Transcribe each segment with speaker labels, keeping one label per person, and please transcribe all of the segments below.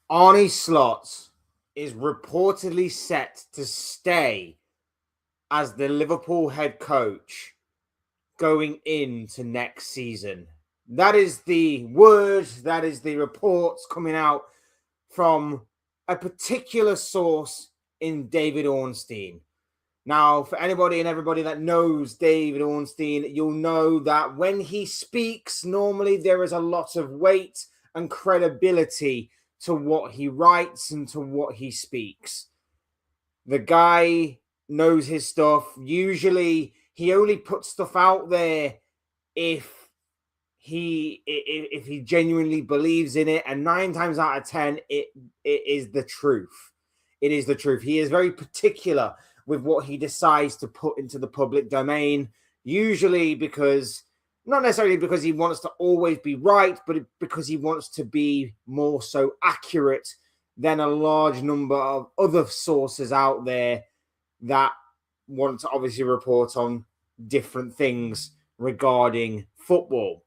Speaker 1: Arne Slot is reportedly set to stay as the Liverpool head coach going into next season. That is the word, that is the reports coming out from a particular source in David Ornstein. Now, for anybody and everybody that knows David Ornstein, you'll know that when he speaks, normally there is a lot of weight and credibility to what he writes and to what he speaks. The guy knows his stuff. Usually, he only puts stuff out there if he genuinely believes in it, and 9 times out of 10, it is the truth. It is the truth. He is very particular with what he decides to put into the public domain, usually because, not necessarily because he wants to always be right, but because he wants to be more so accurate than a large number of other sources out there that want to obviously report on different things regarding football.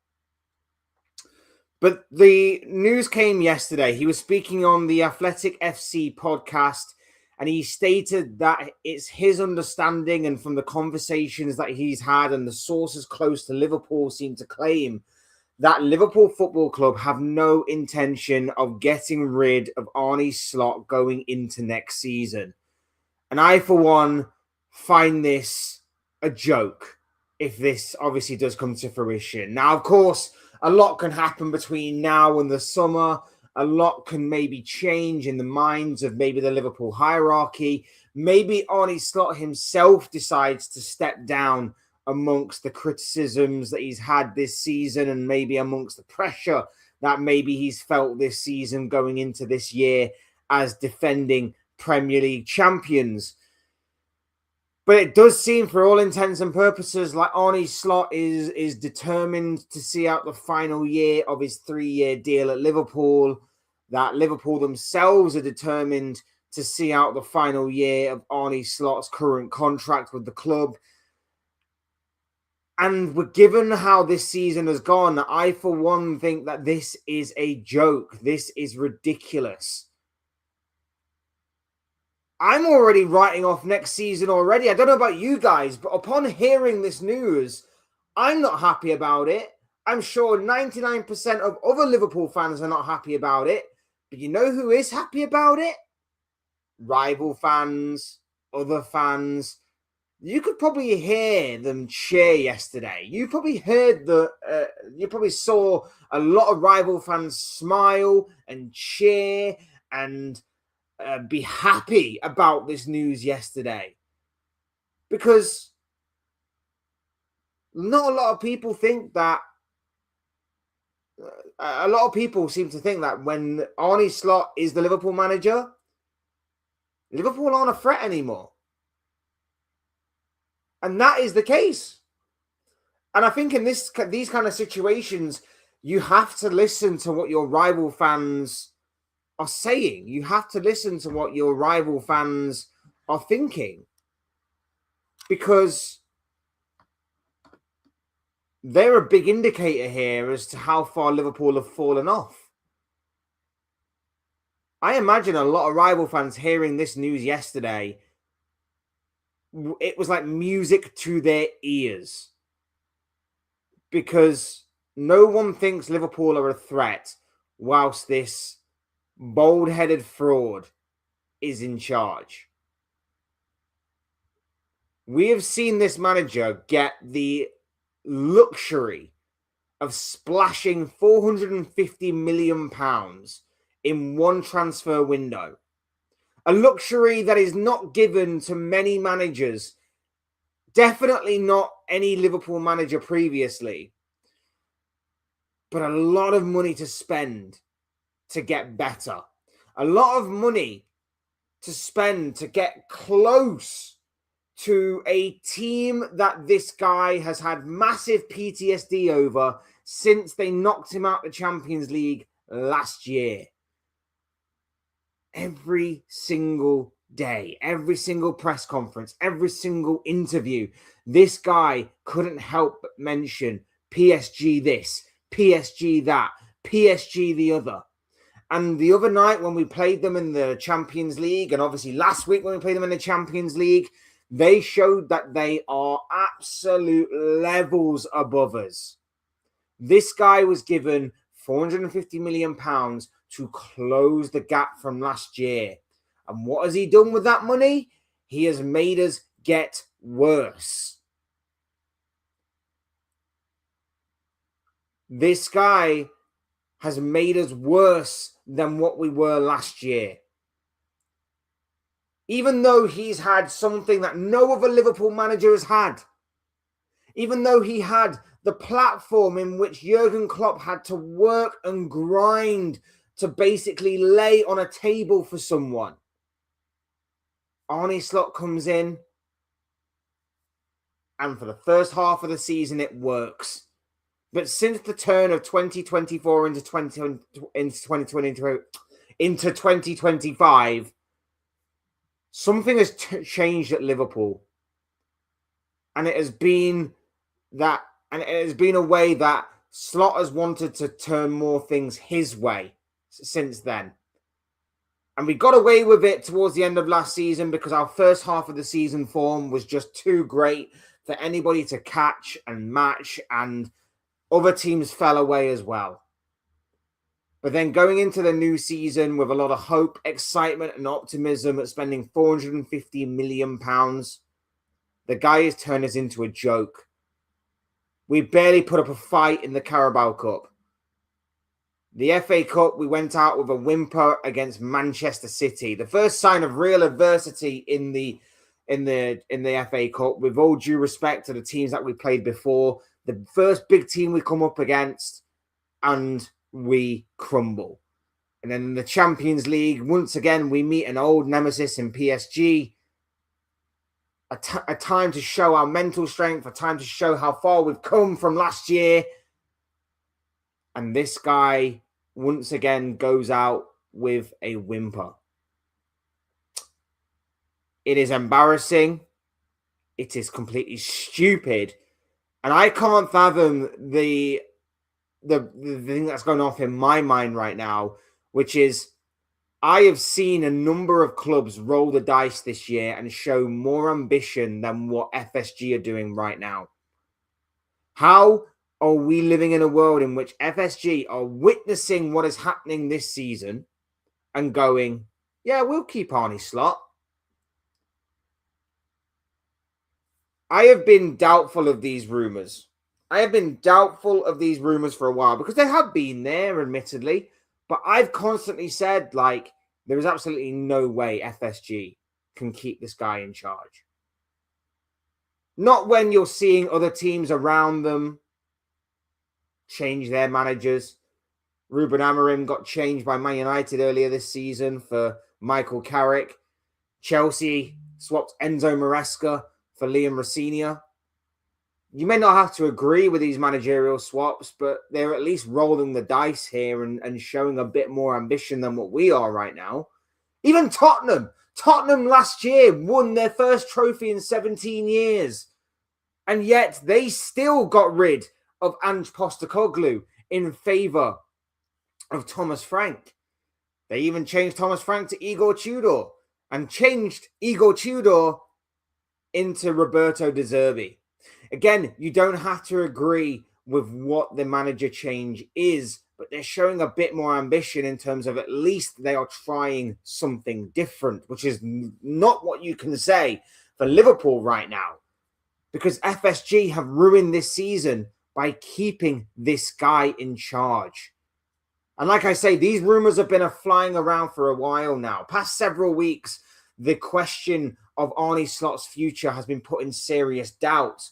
Speaker 1: But the news came yesterday. He was speaking on the Athletic FC podcast, and he stated that it's his understanding, and from the conversations that he's had and the sources close to Liverpool seem to claim, that Liverpool Football Club have no intention of getting rid of Arne Slot going into next season. And I, for one, find this a joke if this obviously does come to fruition. Now, of course, a lot can happen between now and the summer. A lot can maybe change in the minds of maybe the Liverpool hierarchy. Maybe Arne Slot himself decides to step down amongst the criticisms that he's had this season, and maybe amongst the pressure that maybe he's felt this season going into this year as defending Premier League champions. But it does seem, for all intents and purposes, like Arne Slot is determined to see out the final year of his 3-year deal at Liverpool, that Liverpool themselves are determined to see out the final year of Arne Slot's current contract with the club. And given how this season has gone, I, for one, think that this is a joke. This is ridiculous. I'm already writing off next season already. I don't know about you guys, but upon hearing this news, I'm not happy about it. I'm sure 99% of other Liverpool fans are not happy about it. But you know who is happy about it? Rival fans, other fans. You could probably hear them cheer yesterday. You probably heard you probably saw a lot of rival fans smile and cheer and be happy about this news yesterday, because not a lot of people think that. A lot of people seem to think that when Arne Slot is the Liverpool manager, Liverpool aren't a threat anymore. And that is the case. And I think in these kind of situations, you have to listen to what your rival fans are saying. You have to listen to what your rival fans are thinking, because they're a big indicator here as to how far Liverpool have fallen off. I imagine a lot of rival fans hearing this news yesterday, it was like music to their ears, because no one thinks Liverpool are a threat whilst this bald-headed fraud is in charge. We have seen this manager get the luxury of splashing £450 million in one transfer window. A luxury that is not given to many managers. Definitely not any Liverpool manager previously. But a lot of money to spend to get better. A lot of money to spend to get close to a team that this guy has had massive PTSD over since they knocked him out the Champions League last year. Every single day, every single press conference, every single interview, this guy couldn't help but mention PSG this, PSG that, PSG the other. And the other night when we played them in the Champions League, and obviously last week when we played them in the Champions League, they showed that they are absolute levels above us. This guy was given £450 million to close the gap from last year. And what has he done with that money? He has made us get worse. This guy has made us worse than what we were last year. Even though he's had something that no other Liverpool manager has had. Even though he had the platform in which Jurgen Klopp had to work and grind to basically lay on a table for someone. Arne Slot comes in, and for the first half of the season, it works. But since the turn of 2024 into 2025, something has changed at Liverpool. And it has been that, and it has been a way that Slot has wanted to turn more things his way since then. And we got away with it towards the end of last season because our first half of the season form was just too great for anybody to catch and match, and other teams fell away as well. But then going into the new season with a lot of hope, excitement, and optimism at spending £450 million, the guy has turned us into a joke. We barely put up a fight in the Carabao Cup. The FA Cup, we went out with a whimper against Manchester City. The first sign of real adversity in the FA Cup, with all due respect to the teams that we played before. The first big team we come up against, and we crumble. And then in the Champions League, once again, we meet an old nemesis in PSG. A time to show our mental strength, a time to show how far we've come from last year. And this guy, once again, goes out with a whimper. It is embarrassing. It is completely stupid. And I can't fathom the thing that's going off in my mind right now, which is I have seen a number of clubs roll the dice this year and show more ambition than what FSG are doing right now. How are we living in a world in which FSG are witnessing what is happening this season and going, yeah, we'll keep Arne Slot? I have been doubtful of these rumours. I have been doubtful of these rumours for a while because they have been there, admittedly. But I've constantly said, like, there is absolutely no way FSG can keep this guy in charge. Not when you're seeing other teams around them change their managers. Ruben Amorim got changed by Man United earlier this season for Michael Carrick. Chelsea swapped Enzo Maresca for Liam Rossini. You may not have to agree with these managerial swaps, but they're at least rolling the dice here and showing a bit more ambition than what we are right now. Even Tottenham last year won their first trophy in 17 years. And yet they still got rid of Ange Postecoglou in favour of Thomas Frank. They even changed Thomas Frank to Igor Tudor and changed Igor Tudor into Roberto De Zerbi. Again, you don't have to agree with what the manager change is, but they're showing a bit more ambition in terms of at least they are trying something different, which is not what you can say for Liverpool right now, because FSG have ruined this season by keeping this guy in charge. And like I say, these rumors have been flying around for a while now. Past several weeks, the question of Arne Slot's future has been put in serious doubt.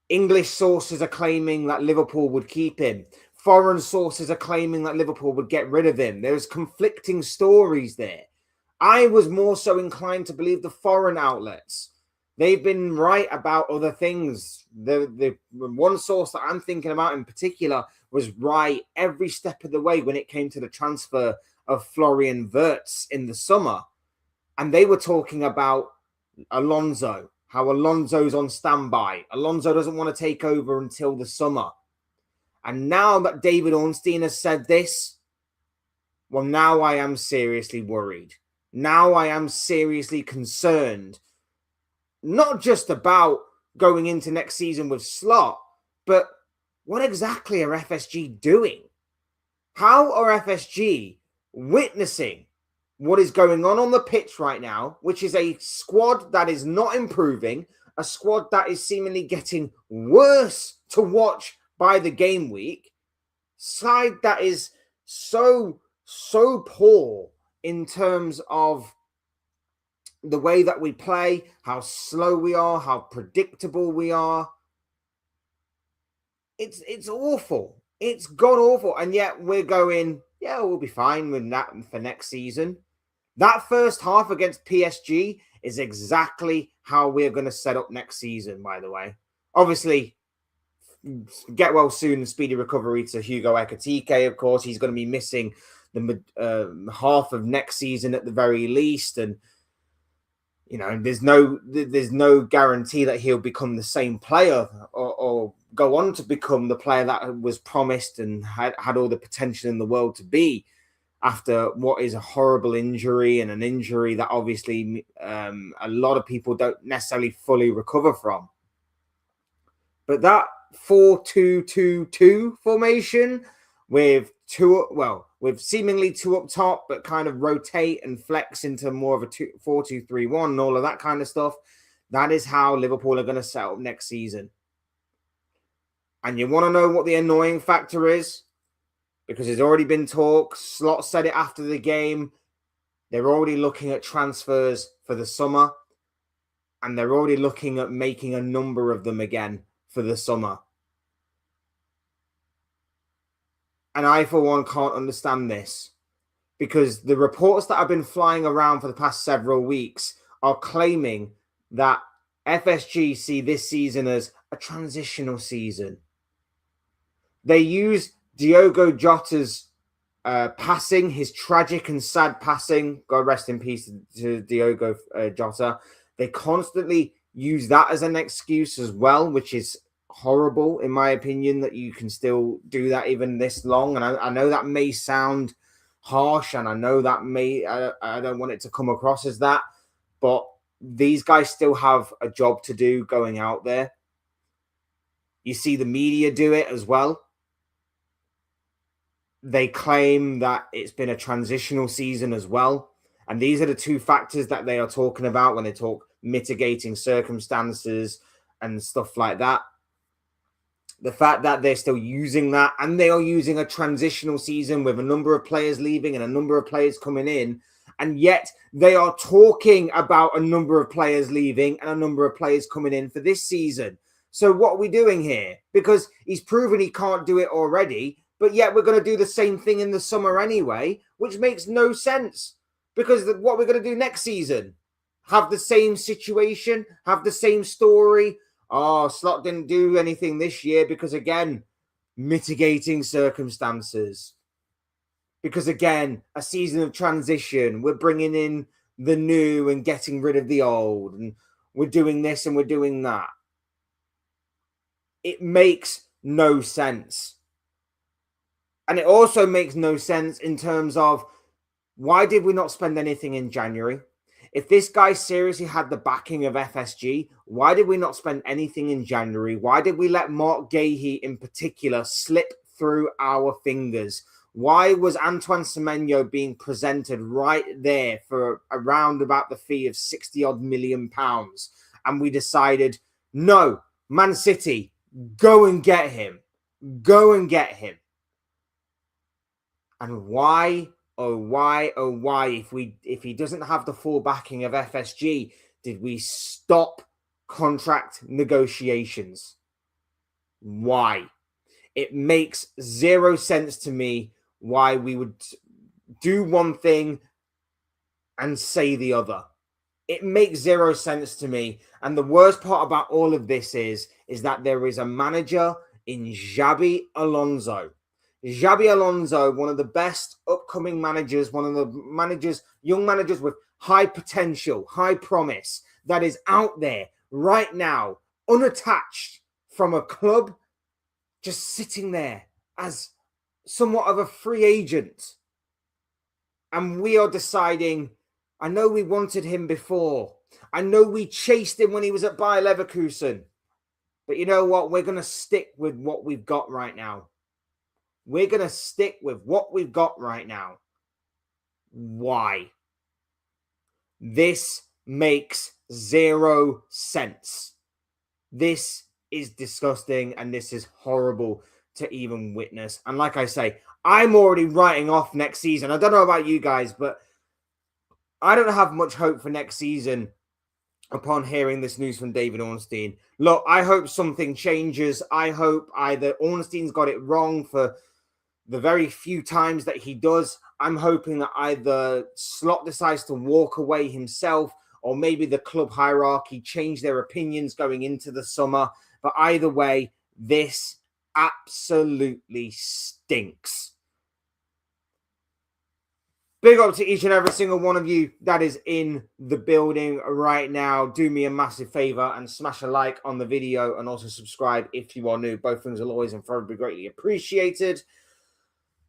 Speaker 1: English sources are claiming that Liverpool would keep him. Foreign sources are claiming that Liverpool would get rid of him. There's conflicting stories there. I was more so inclined to believe the foreign outlets. They've been right about other things. The one source that I'm thinking about in particular was right every step of the way when it came to the transfer of Florian Wirtz in the summer. And they were talking about Alonso, how Alonso's on standby. Alonso doesn't want to take over until the summer. And now that David Ornstein has said this, well, now I am seriously worried. Now I am seriously concerned, not just about going into next season with Slot, but what exactly are FSG doing? How are FSG witnessing what is going on the pitch right now, which is a squad that is not improving, a squad that is seemingly getting worse to watch by the game week, side that is so poor in terms of the way that we play, how slow we are, how predictable we are. It's awful. It's god awful. And yet we're going, yeah, we'll be fine with that for next season. That first half against PSG is exactly how we're going to set up next season, by the way. Obviously, get well soon and speedy recovery to Hugo Ekitike, of course. He's going to be missing the half of next season at the very least. And, you know, there's no guarantee that he'll become the same player or go on to become the player that was promised and had all the potential in the world to be after what is a horrible injury, and an injury that obviously a lot of people don't necessarily fully recover from. But that 4-2-2-2 formation with seemingly two up top, but kind of rotate and flex into more of a 4-2-3-1 and all of that kind of stuff, that is how Liverpool are going to set up next season. And you want to know what the annoying factor is? Because there's already been talk. Slot said it after the game. They're already looking at transfers for the summer. And they're already looking at making a number of them again for the summer. And I, for one, can't understand this. Because the reports that have been flying around for the past several weeks are claiming that FSG see this season as a transitional season. They use Diogo Jota's passing, his tragic and sad passing. God rest in peace to Diogo Jota. They constantly use that as an excuse as well, which is horrible, in my opinion, that you can still do that even this long. And I know that may sound harsh, and I know that I don't want it to come across as that, but these guys still have a job to do going out there. You see the media do it as well. They claim that it's been a transitional season as well. And these are the two factors that they are talking about when they talk mitigating circumstances and stuff like that. The fact that they're still using that, and they are using a transitional season with a number of players leaving and a number of players coming in, and yet they are talking about a number of players leaving and a number of players coming in for this season. So what are we doing here? Because he's proven he can't do it already, but yet we're going to do the same thing in the summer anyway, which makes no sense. Because what we're going to do next season, have the same situation, have the same story. Oh, Slot didn't do anything this year because, again, mitigating circumstances. Because, again, a season of transition. We're bringing in the new and getting rid of the old. And we're doing this and we're doing that. It makes no sense. And it also makes no sense in terms of, why did we not spend anything in January? If this guy seriously had the backing of FSG, why did we not spend anything in January? Why did we let Mark Gahey in particular slip through our fingers? Why was Antoine Semenyo being presented right there for around about the fee of 60-odd million pounds? And we decided, no, Man City, go and get him. Go and get him. And why, if he doesn't have the full backing of FSG, did we stop contract negotiations? Why? It makes zero sense to me why we would do one thing and say the other. It makes zero sense to me. And the worst part about all of this is that there is a manager in Xabi Alonso. Xabi Alonso, one of the best upcoming managers, one of the young managers with high potential, high promise, that is out there right now, unattached from a club, just sitting there as somewhat of a free agent. And we are deciding, I know we wanted him before. I know we chased him when he was at Bayer Leverkusen. But you know what? We're going to stick with what we've got right now. We're going to stick with what we've got right now. Why? This makes zero sense. This is disgusting and this is horrible to even witness. And like I say, I'm already writing off next season. I don't know about you guys, but I don't have much hope for next season upon hearing this news from David Ornstein. Look, I hope something changes. I hope either Ornstein's got it wrong for the very few times that he does. I'm hoping that either Slot decides to walk away himself, or maybe the club hierarchy change their opinions going into the summer. But either way, this absolutely stinks. Big up to each and every single one of you that is in the building right now. Do me a massive favor and smash a like on the video, and also subscribe if you are new. Both things will always and forever be greatly appreciated.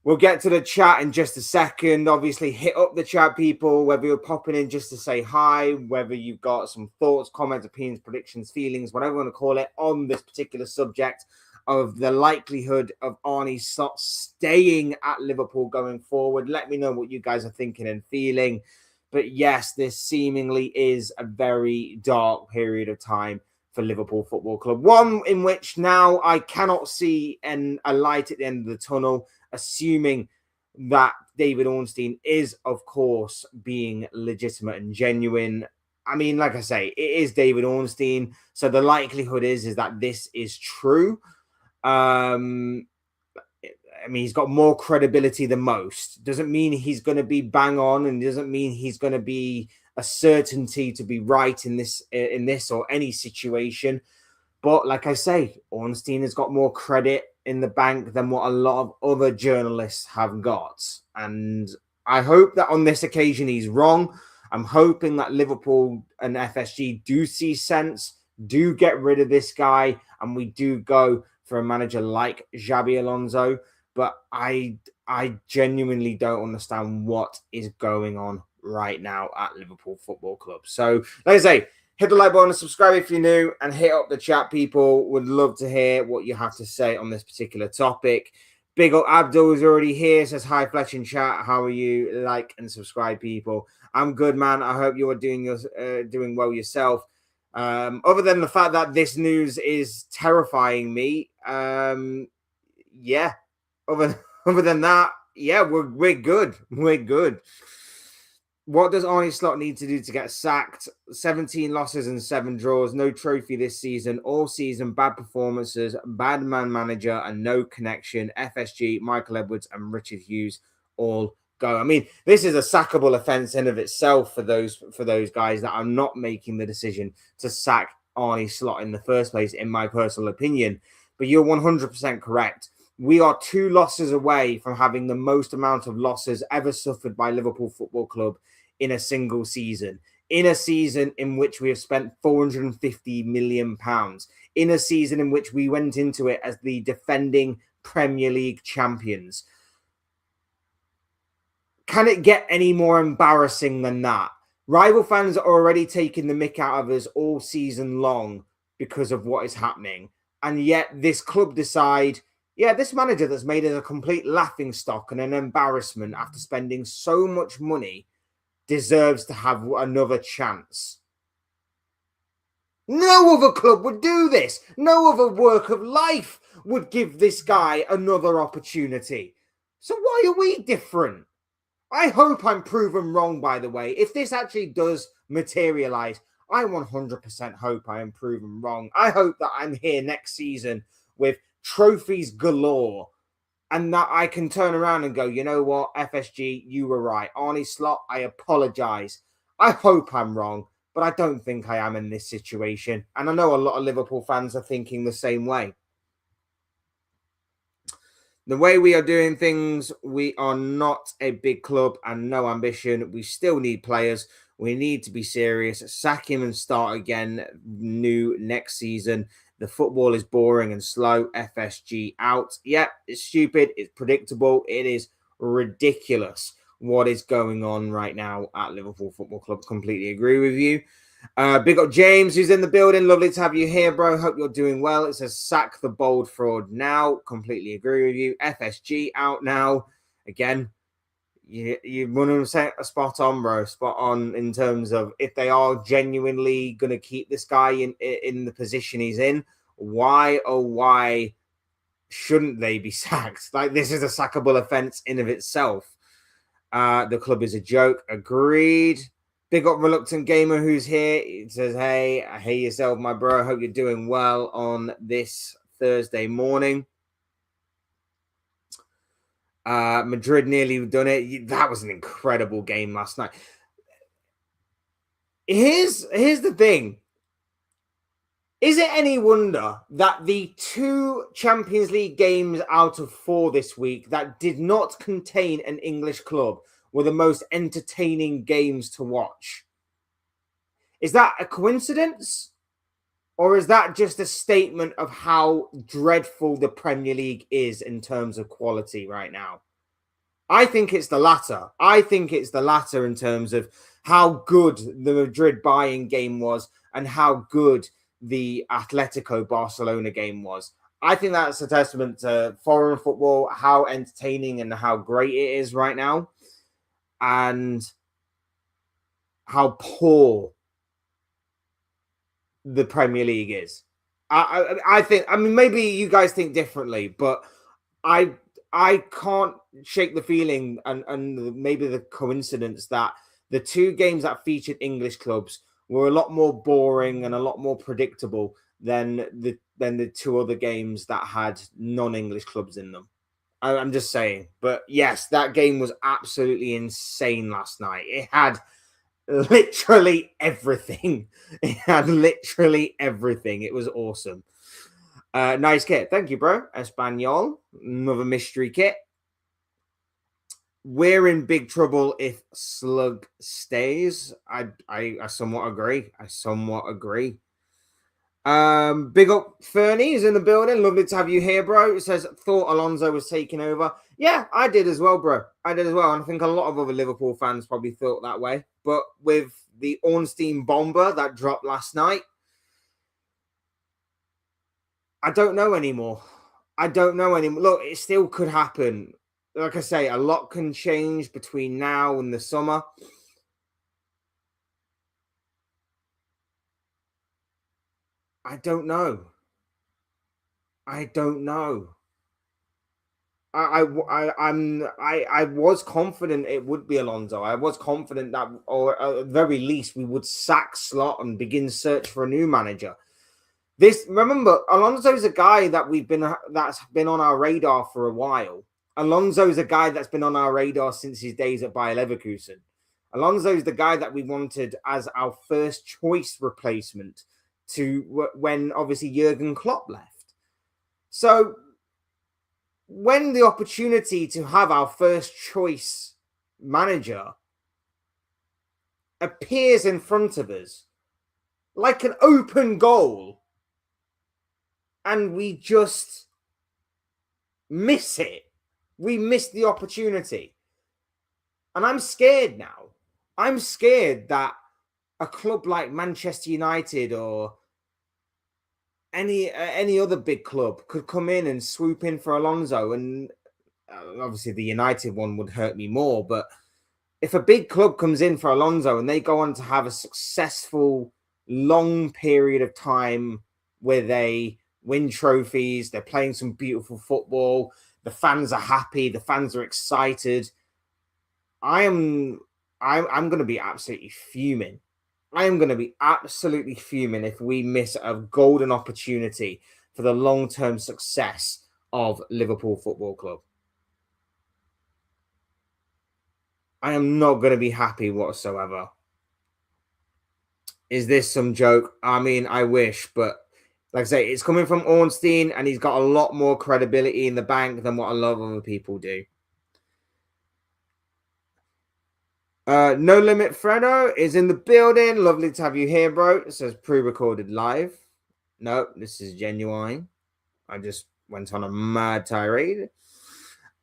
Speaker 1: We'll get to the chat in just a second. Obviously, hit up the chat, people, whether you're popping in just to say hi, whether you've got some thoughts, comments, opinions, predictions, feelings, whatever you want to call it, on this particular subject of the likelihood of Arne Slot staying at Liverpool going forward. Let me know what you guys are thinking and feeling. But yes, this seemingly is a very dark period of time for Liverpool Football Club. One in which now I cannot see a light at the end of the tunnel, assuming that David Ornstein is, of course, being legitimate and genuine. I mean, like I say, it is David Ornstein, so the likelihood is that this is true. I mean, he's got more credibility than most. Doesn't mean he's going to be bang on, and doesn't mean he's going to be a certainty to be right in this or any situation. But like I say, Ornstein has got more credit in the bank than what a lot of other journalists have got. And I hope that on this occasion he's wrong. I'm hoping that Liverpool and FSG do see sense, do get rid of this guy, and we do go for a manager like Xabi Alonso. But I genuinely don't understand what is going on right now at Liverpool Football Club. So, like I say, hit the like button and subscribe if you're new, and hit up the chat, people. Would love to hear what you have to say on this particular topic. Big up Abdul is already here, says hi Fletch in chat. How are you? Like and subscribe, people. I'm good, man. I hope you are doing well yourself. Other than the fact that this news is terrifying me, yeah. Other than that, yeah, we're good. We're good. What does Arne Slot need to do to get sacked? 17 losses and 7 draws, no trophy this season, all season, bad performances, bad man manager, and no connection. FSG, Michael Edwards, and Richard Hughes all go. I mean, this is a sackable offence in of itself for those guys that are not making the decision to sack Arne Slot in the first place, in my personal opinion. But you're 100% correct. We are 2 losses away from having the most amount of losses ever suffered by Liverpool Football Club in a single season. In a season in which we have spent £450 million. In a season in which we went into it as the defending Premier League champions. Can it get any more embarrassing than that? Rival fans are already taking the mick out of us all season long because of what is happening. And yet this club decide, yeah, this manager that's made us a complete laughingstock and an embarrassment after spending so much money deserves to have another chance. No other club would do this. No other work of life would give this guy another opportunity. So why are we different? I hope I'm proven wrong, by the way. If this actually does materialize, I 100% hope I am proven wrong. I hope that I'm here next season with trophies galore, and that I can turn around and go, you know what, FSG, you were right. Arne Slot, I apologize. I hope I'm wrong, but I don't think I am in this situation. And I know a lot of Liverpool fans are thinking the same way. The way we are doing things, we are not a big club and no ambition. We still need players. We need to be serious. Sack him and start again new next season. The football is boring and slow. FSG out. Yeah, it's stupid. It's predictable. It is ridiculous. what is going on right now at Liverpool Football Club. Completely agree with you. Big up James, who's in the building. Lovely to have you here, bro. Hope you're doing well. It says sack the bold fraud now. Completely agree with you. FSG out now. Again, you 100% spot on, bro. Spot on in terms of if they are genuinely going to keep this guy in the position he's in, why shouldn't they be sacked? Like, this is a sackable offense in of itself. The club is a joke. Agreed. Big up Reluctant Gamer who's here. It says, hey yourself, my bro. Hope you're doing well on this Thursday morning. Madrid nearly done it. That was an incredible game last night. Here's the thing. Is it any wonder that the 2 Champions League games out of 4 this week that did not contain an English club were the most entertaining games to watch? Is that a coincidence? Or is that just a statement of how dreadful the Premier League is in terms of quality right now? I think it's the latter. I think it's the latter in terms of how good the Madrid Bayern game was and how good the Atletico Barcelona game was. I think that's a testament to foreign football, how entertaining and how great it is right now, and how poor the Premier League is. I think, I mean, maybe you guys think differently, but I can't shake the feeling and maybe the coincidence that the 2 games that featured English clubs were a lot more boring and a lot more predictable than the 2 other games that had non-English clubs in them. I'm just saying. But yes, that game was absolutely insane last night. It had literally everything. It had literally everything. It was awesome. Nice kit. Thank you, bro. Espanol. Another mystery kit. We're in big trouble if Slug stays. I somewhat agree. Big up Fernie is in the building. Lovely to have you here, bro. It says, thought Alonso was taking over. Yeah, I did as well, bro. I did as well. And I think a lot of other Liverpool fans probably thought that way. But with the Ornstein bomber that dropped last night, I don't know anymore. Look, it still could happen. Like I say, a lot can change between now and the summer. I don't know. I was confident it would be Alonso. I was confident that, or at the very least, we would sack Slot and begin search for a new manager. Remember, Alonso's a guy that's been on our radar for a while. Alonso's a guy that's been on our radar since his days at Bayer Leverkusen. Alonso's the guy that we wanted as our first choice replacement to when obviously Jurgen Klopp left. So when the opportunity to have our first choice manager appears in front of us like an open goal and we just miss it, we miss the opportunity. And I'm scared now. I'm scared that a club like Manchester United or any other big club could come in and swoop in for Alonso. And obviously the United one would hurt me more. But if a big club comes in for Alonso and they go on to have a successful long period of time where they win trophies, they're playing some beautiful football, the fans are happy, the fans are excited, I'm going to be absolutely fuming. I am going to be absolutely fuming if we miss a golden opportunity for the long-term success of Liverpool Football Club. I am not going to be happy whatsoever. Is this some joke? I mean, I wish, but like I say, it's coming from Ornstein and he's got a lot more credibility in the bank than what a lot of other people do. No Limit Fredo is in the building. Lovely to have you here, bro. It says pre-recorded live. No, this is genuine. I just went on a mad tirade.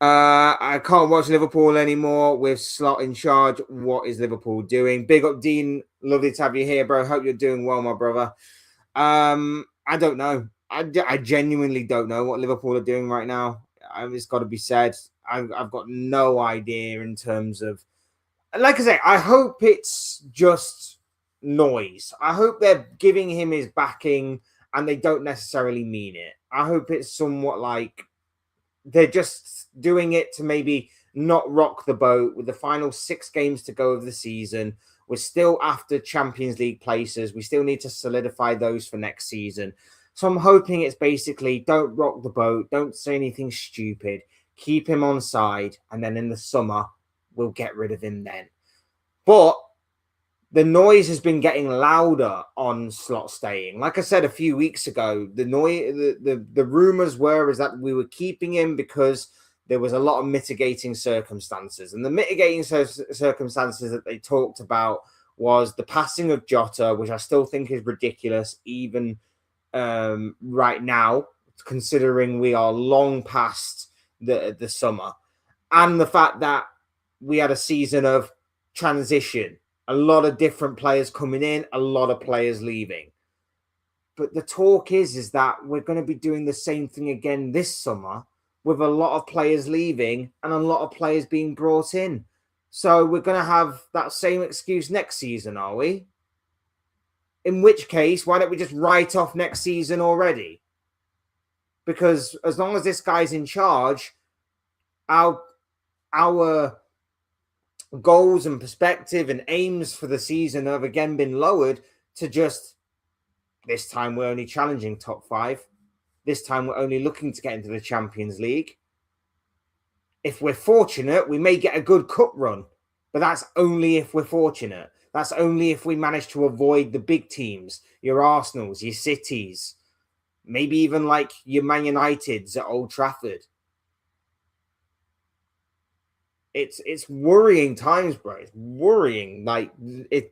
Speaker 1: I can't watch Liverpool anymore with Slot in charge. What is Liverpool doing? Big up, Dean. Lovely to have you here, bro. Hope you're doing well, my brother. I don't know. I genuinely don't know what Liverpool are doing right now. It's got to be said. I've got no idea in terms of. Like I say, I hope it's just noise. I hope they're giving him his backing and they don't necessarily mean it. I hope it's somewhat like they're just doing it to maybe not rock the boat with the final 6 games to go of the season. We're still after Champions League places. We still need to solidify those for next season. So I'm hoping it's basically don't rock the boat. Don't say anything stupid. Keep him on side. And then in the summer, we'll get rid of him then. But the noise has been getting louder on Slot staying. Like I said a few weeks ago, the rumors were is that we were keeping him because there was a lot of mitigating circumstances. And the mitigating circumstances that they talked about was the passing of Jota, which I still think is ridiculous, even right now, considering we are long past the summer. And the fact that we had a season of transition. A lot of different players coming in, a lot of players leaving. But the talk is that we're going to be doing the same thing again this summer with a lot of players leaving and a lot of players being brought in. So we're going to have that same excuse next season, are we? In which case, why don't we just write off next season already? Because as long as this guy's in charge, our goals and perspective and aims for the season have again been lowered to just this time we're only challenging top 5. This time we're only looking to get into the Champions League. If we're fortunate, we may get a good cup run, but that's only if we're fortunate. That's only if we manage to avoid the big teams, your Arsenals, your Cities, maybe even like your Man Uniteds at Old Trafford. It's worrying times, bro. It's worrying, like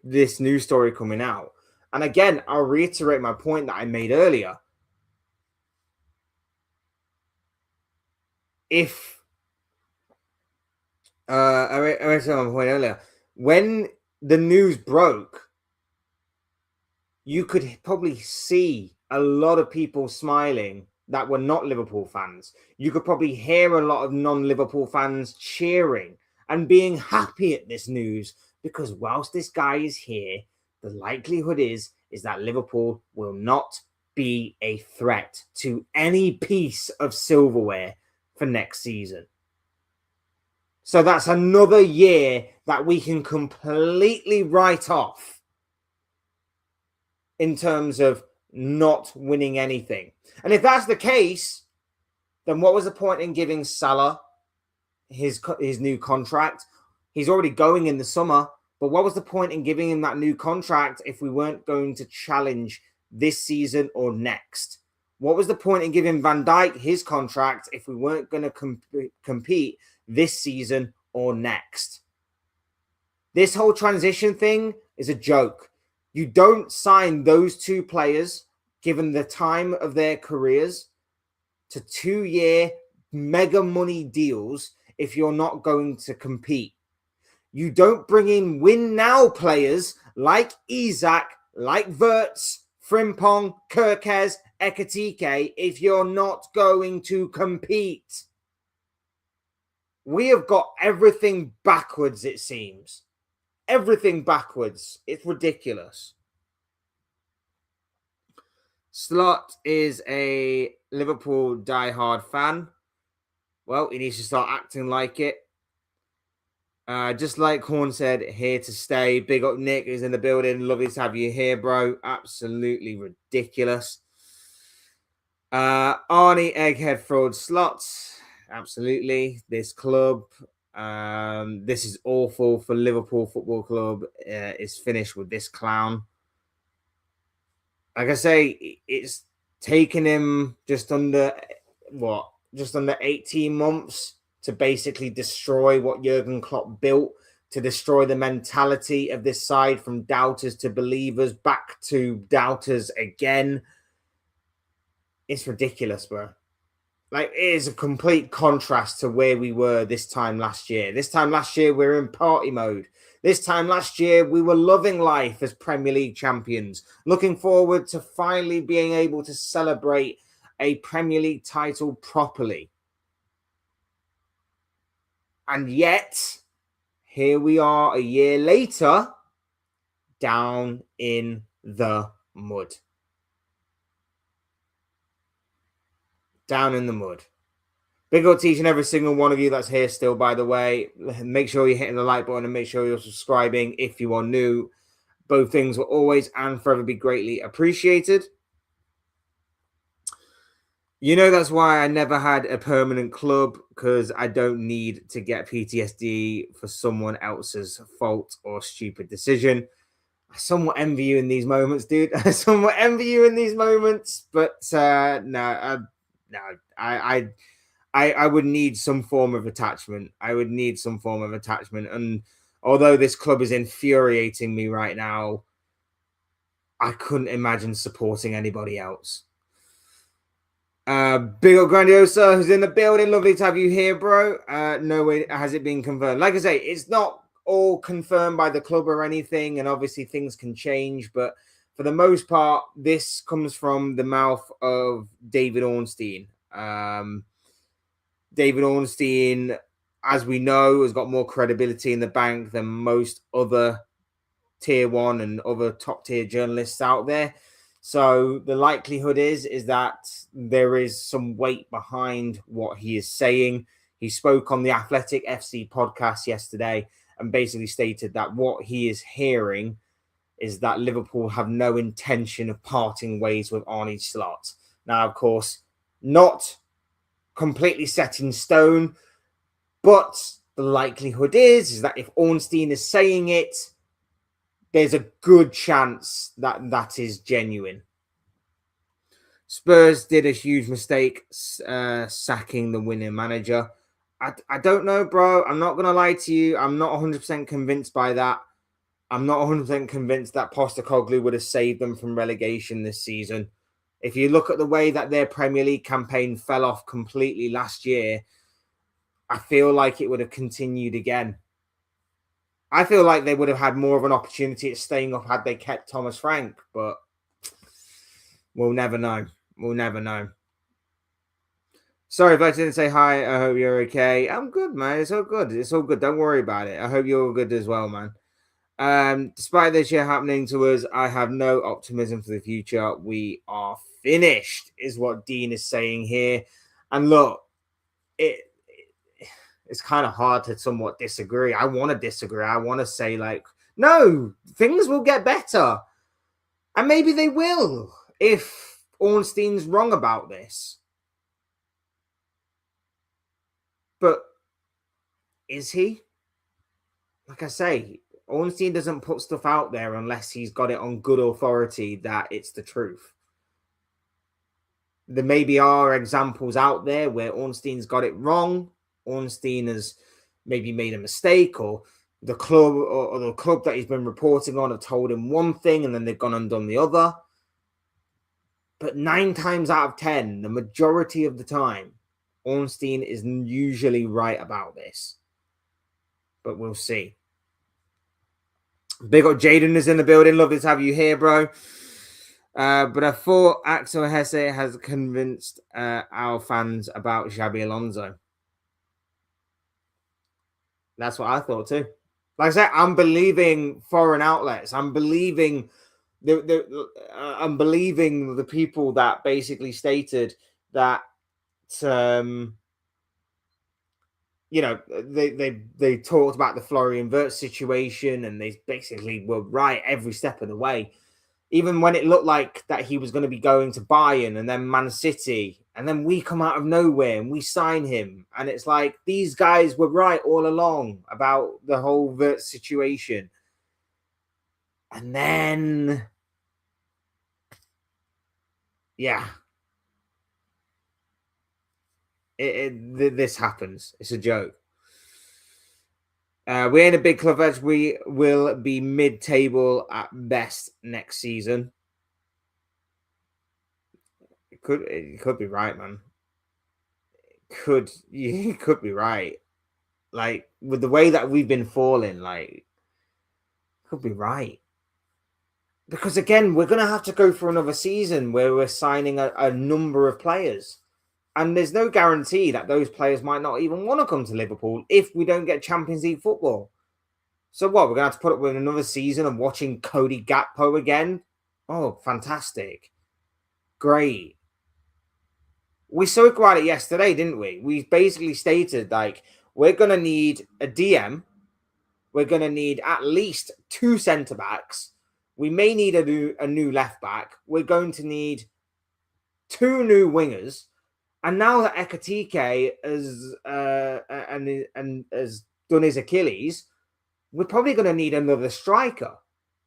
Speaker 1: this news story coming out. And again, I'll reiterate my point that I made earlier. If I reiterate my point earlier, when the news broke, you could probably see a lot of people smiling that were not Liverpool fans. You could probably hear a lot of non-Liverpool fans cheering and being happy at this news because whilst this guy is here, the likelihood is that Liverpool will not be a threat to any piece of silverware for next season. So that's another year that we can completely write off in terms of not winning anything. And if that's the case, then what was the point in giving Salah his new contract? He's already going in the summer, but what was the point in giving him that new contract if we weren't going to challenge this season or next? What was the point in giving Van Dijk his contract if we weren't going to compete this season or next? This whole transition thing is a joke. You don't sign those two players, given the time of their careers, to 2-year mega money deals if you're not going to compete. You don't bring in win now players like Isak, like Wirtz, Frimpong, Kirkez, Ekitike if you're not going to compete. We have got everything backwards, it seems. Everything backwards. It's ridiculous. Slot is a Liverpool diehard fan. Well, he needs to start acting like it. Just like Horn said, here to stay. Big up Nick, who's in the building. Lovely to have you here, bro. Absolutely ridiculous. Arnie, Egghead, Fraud, Slots. Absolutely. This club, this is awful for Liverpool Football Club. It's finished with this clown. Like I say, it's taken him just under 18 months to basically destroy what Jurgen Klopp built, to destroy the mentality of this side from doubters to believers, back to doubters again. It's ridiculous, bro. Like, it is a complete contrast to where we were this time last year. This time last year, we were in party mode. This time last year, we were loving life as Premier League champions, looking forward to finally being able to celebrate a Premier League title properly. And yet, here we are a year later, down in the mud. Down in the mud. Big up to each and every single one of you that's here still, by the way. Make sure you're hitting the like button and make sure you're subscribing if you are new. Both things will always and forever be greatly appreciated. You know, that's why I never had a permanent club, because I don't need to get PTSD for someone else's fault or stupid decision. I somewhat envy you in these moments, dude. I somewhat envy you in these moments, but no, I would need some form of attachment. I would need some form of attachment. And although this club is infuriating me right now, I couldn't imagine supporting anybody else. Big up Grandiosa, who's in the building. Lovely to have you here, bro. No way has it been confirmed. Like I say, it's not all confirmed by the club or anything, and obviously things can change, but for the most part, this comes from the mouth of David Ornstein. David Ornstein, as we know, has got more credibility in the bank than most other tier one and other top tier journalists out there. So the likelihood is that there is some weight behind what he is saying. He spoke on the Athletic FC podcast yesterday and basically stated that what he is hearing is that Liverpool have no intention of parting ways with Arne Slot. Now, of course, not completely set in stone, but the likelihood is that if Ornstein is saying it, there's a good chance that that is genuine. Spurs did a huge mistake sacking the winning manager. I don't know, bro. I'm not going to lie to you. I'm not 100% convinced by that. I'm not 100% convinced that Postecoglou would have saved them from relegation this season. If you look at the way that their Premier League campaign fell off completely last year, I feel like it would have continued again. I feel like they would have had more of an opportunity at staying up had they kept Thomas Frank, but we'll never know. We'll never know. Sorry if I didn't say hi. I hope you're okay. I'm good, man. It's all good. It's all good. Don't worry about it. I hope you're all good as well, man. Despite this year happening to us, I have no optimism for the future. We are finished, is what Dean is saying here. And look, it's kind of hard to somewhat disagree. I want to disagree. I want to say, like, no, things will get better. And maybe they will if Ornstein's wrong about this. But is he? Like I say, Ornstein doesn't put stuff out there unless he's got it on good authority that it's the truth. There maybe are examples out there where Ornstein's got it wrong. Ornstein has maybe made a mistake, or the club or the club that he's been reporting on have told him one thing and then they've gone and done the other. But 9 times out of 10, the majority of the time, Ornstein is usually right about this. But we'll see. Big up Jaden is in the building. Lovely to have you here, bro. But I thought Axel Hesse has convinced our fans about Xabi Alonso. That's what I thought too. Like I said, I'm believing foreign outlets. I'm believing the people that basically stated that you know, they talked about the Florian Wirtz situation and they basically were right every step of the way. Even when it looked like that he was going to be going to Bayern and then Man City, and then we come out of nowhere and we sign him. And it's like, these guys were right all along about the whole Wirtz situation. And then, yeah, this happens. It's a joke. We're in a big club as we will be mid-table at best next season. It could be right, man. You could be right. Like, with the way that we've been falling, like, could be right. Because again, we're going to have to go for another season where we're signing a number of players. And there's no guarantee that those players might not even want to come to Liverpool if we don't get Champions League football. So what, we're going to have to put up with another season of watching Cody Gakpo again? Oh, fantastic. Great. We spoke about it yesterday, didn't we? We basically stated, like, we're going to need a DM. We're going to need at least 2 centre-backs. We may need a new left-back. We're going to need 2 new wingers. And now that Ekatike has done his Achilles, we're probably going to need another striker.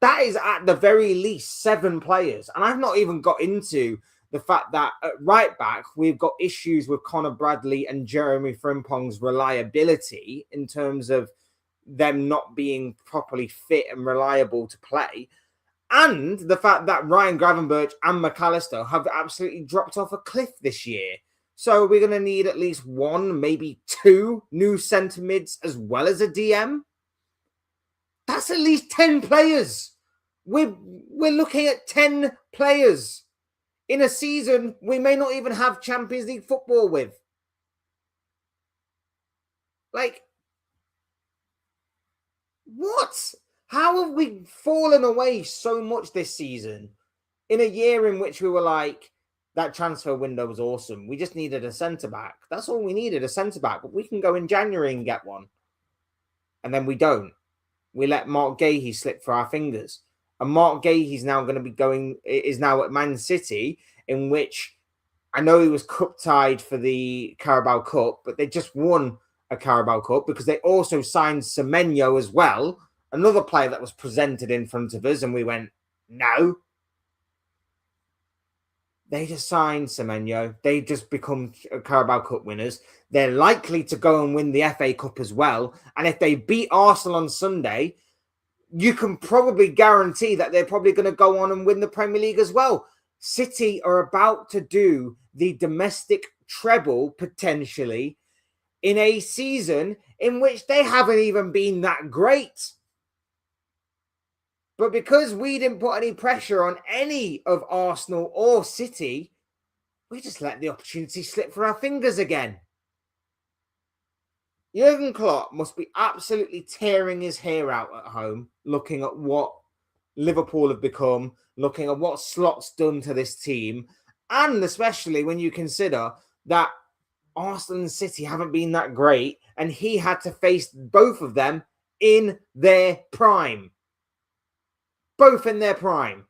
Speaker 1: That is at the very least 7 players. And I've not even got into the fact that at right back, we've got issues with Connor Bradley and Jeremy Frimpong's reliability in terms of them not being properly fit and reliable to play. And the fact that Ryan Gravenberch and McAllister have absolutely dropped off a cliff this year. So we're going to need at least 1, maybe 2 new centre mids as well as a DM. That's at least 10 players. We're looking at 10 players in a season we may not even have Champions League football with. Like, what? How have we fallen away so much this season in a year in which we were like, that transfer window was awesome. We just needed a centre-back. That's all we needed, a centre-back. But we can go in January and get one. And then we don't. We let Mark Gahey slip through our fingers. And Mark Gahey's now going to be is now at Man City, in which I know he was cup-tied for the Carabao Cup, but they just won a Carabao Cup because they also signed Semenyo as well, another player that was presented in front of us, and we went, no. They just signed Semenyo. They just become Carabao Cup winners. They're likely to go and win the FA Cup as well. And if they beat Arsenal on Sunday, you can probably guarantee that they're probably going to go on and win the Premier League as well. City are about to do the domestic treble, potentially, in a season in which they haven't even been that great. But because we didn't put any pressure on any of Arsenal or City, we just let the opportunity slip through our fingers again. Jurgen Klopp must be absolutely tearing his hair out at home, looking at what Liverpool have become, looking at what Slot's done to this team, and especially when you consider that Arsenal and City haven't been that great, and he had to face both of them in their prime. Both in their prime.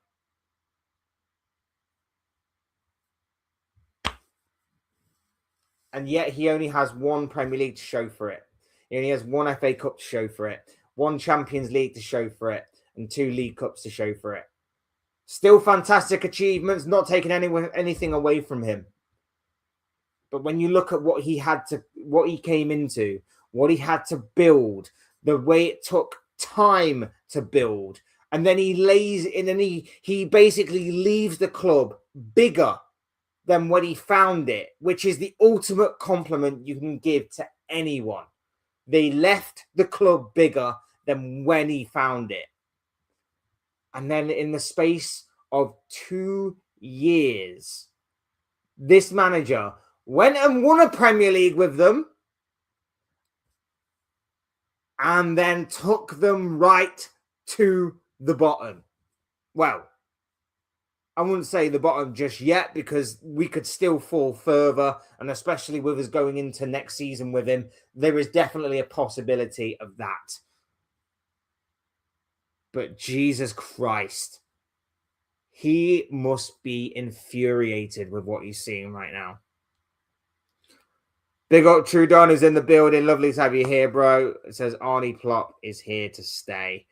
Speaker 1: And yet he only has 1 Premier League to show for it. He only has 1 FA Cup to show for it, 1 Champions League to show for it, and 2 League Cups to show for it. Still fantastic achievements, not taking anything away from him. But when you look at what he came into, what he had to build, the way it took time to build, and then he lays in and he basically leaves the club bigger than when he found it, which is the ultimate compliment you can give to anyone. They left the club bigger than when he found it. And then in the space of 2 years, this manager went and won a Premier League with them and then took them right to the bottom. Well, I wouldn't say the bottom just yet because we could still fall further, and especially with us going into next season with him, there is definitely a possibility of that. But Jesus Christ, he must be infuriated with what he's seeing right now. Big up Trudon is in the building. Lovely to have you here, bro. It says Arne Slot is here to stay.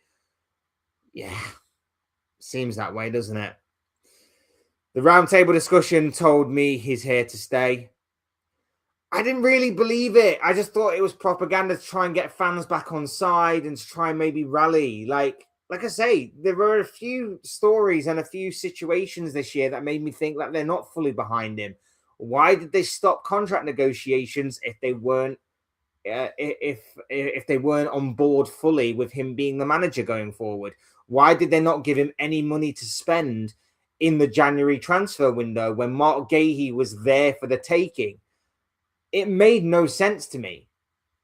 Speaker 1: Yeah, seems that way, doesn't it? The roundtable discussion told me he's here to stay. I didn't really believe it. I just thought it was propaganda to try and get fans back on side and to try and maybe rally. Like I say, there were a few stories and a few situations this year that made me think that they're not fully behind him. Why did they stop contract negotiations if they weren't if they weren't on board fully with him being the manager going forward? Why did they not give him any money to spend in the January transfer window when Mark Gahey was there for the taking? It made no sense to me.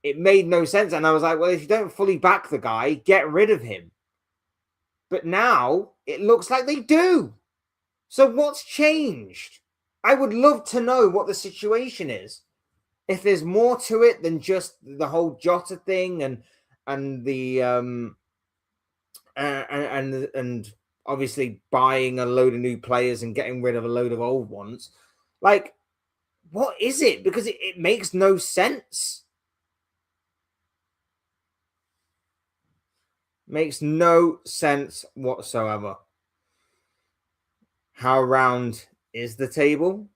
Speaker 1: It made no sense. And I was like, well, if you don't fully back the guy, get rid of him. But now it looks like they do. So what's changed? I would love to know what the situation is. If there's more to it than just the whole Jota thing and the and obviously buying a load of new players and getting rid of a load of old ones, like, what is it? Because it makes no sense. Makes no sense whatsoever. How round is the table?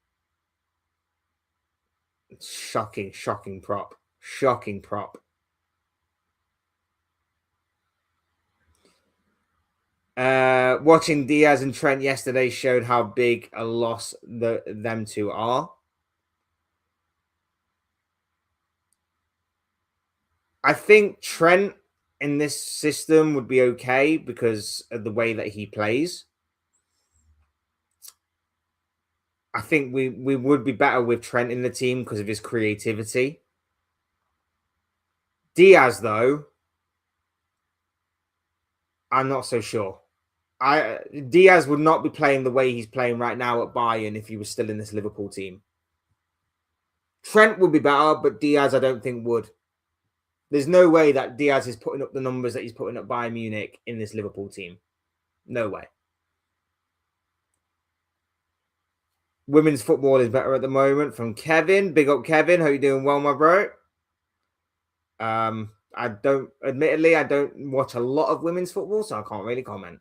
Speaker 1: Shocking prop. Shocking prop. Watching Diaz and Trent yesterday showed how big a loss them two are. I think Trent in this system would be okay because of the way that he plays. I think we would be better with Trent in the team because of his creativity. Diaz, though, I'm not so sure. Diaz would not be playing the way he's playing right now at Bayern if he was still in this Liverpool team. Trent would be better, but Diaz I don't think would. There's no way that Diaz is putting up the numbers that he's putting up Bayern Munich in this Liverpool team. No way. Women's football is better at the moment from Kevin. Big up, Kevin. Hope you're doing well, my bro. I don't watch a lot of women's football, so I can't really comment.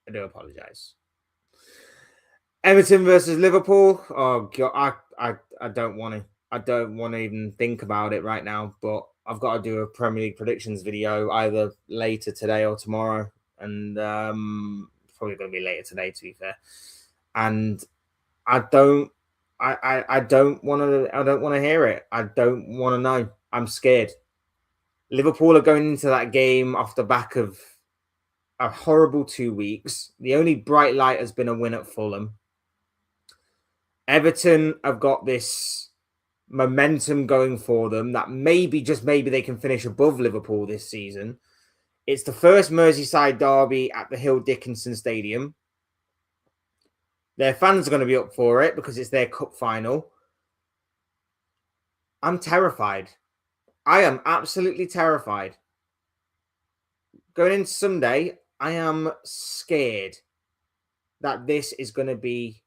Speaker 1: I do apologize. Everton versus Liverpool. Oh god, I don't want to. I don't want to even think about it right now. But I've got to do a Premier League predictions video either later today or tomorrow, and probably going to be later today, to be fair. And I don't want to hear it. I don't want to know. I'm scared. Liverpool are going into that game off the back of a horrible 2 weeks. The only bright light has been a win at Fulham. Everton have got this momentum going for them that maybe, just maybe, they can finish above Liverpool this season. It's the first Merseyside derby at the Hill Dickinson Stadium. Their fans are going to be up for it because it's their cup final. I'm terrified. I am absolutely terrified. Going into Sunday, I am scared that this is going to be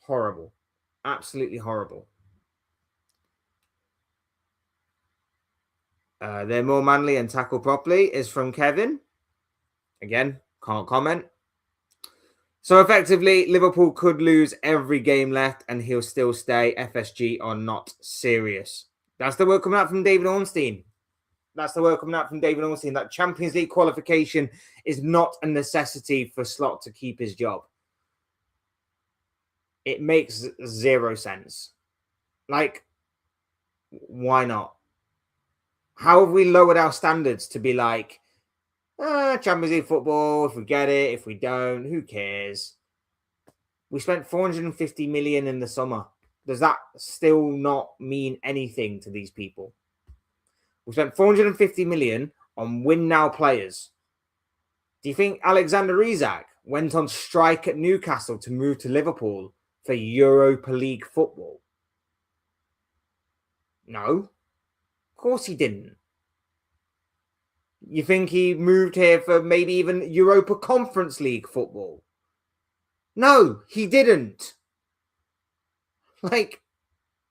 Speaker 1: horrible. Absolutely horrible. They're more manly and tackle properly is from Kevin. Again, can't comment. So effectively, Liverpool could lose every game left and he'll still stay. FSG are not serious. That's the word coming out from David Ornstein. That Champions League qualification is not a necessity for Slot to keep his job. It makes zero sense. Like, why not? How have we lowered our standards to be like, Champions League football, if we get it, if we don't, who cares? We spent 450 million in the summer. Does that still not mean anything to these people? We spent 450 million on win now players. Do you think Alexander Isak went on strike at Newcastle to move to Liverpool for Europa League football? No, of course he didn't. You think he moved here for maybe even Europa Conference League football? No, he didn't. Like,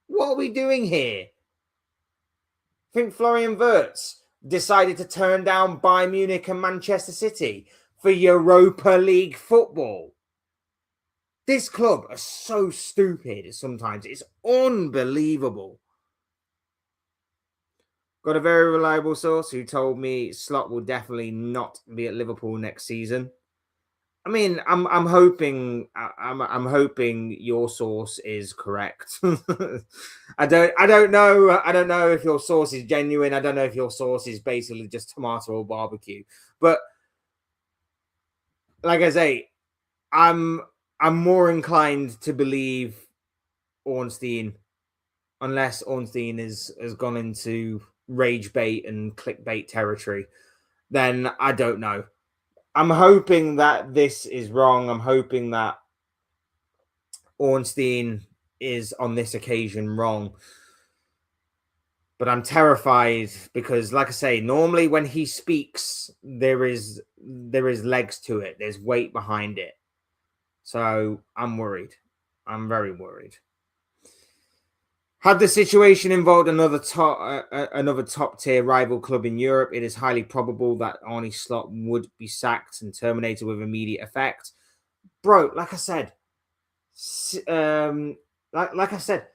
Speaker 1: what are we doing here? I think Florian Wirtz decided to turn down Bayern Munich and Manchester City for Europa League football. This club are so stupid sometimes. It's unbelievable. Got a very reliable source who told me Slot will definitely not be at Liverpool next season. I mean, I'm hoping I'm hoping your source is correct. I don't know if your source is genuine. I don't know if your source is basically just tomato or barbecue. But like I say, I'm I'm more inclined to believe Ornstein, unless Ornstein has gone into rage bait and clickbait territory. Then I don't know. I'm hoping that this is wrong. I'm hoping that Ornstein is on this occasion wrong. But I'm terrified because, like I say, normally when he speaks, there is legs to it. There's weight behind it. So I'm worried. I'm very worried. Had the situation involved another top tier rival club in Europe, it is highly probable that Arne Slot would be sacked and terminated with immediate effect. Bro, like I said, like I said,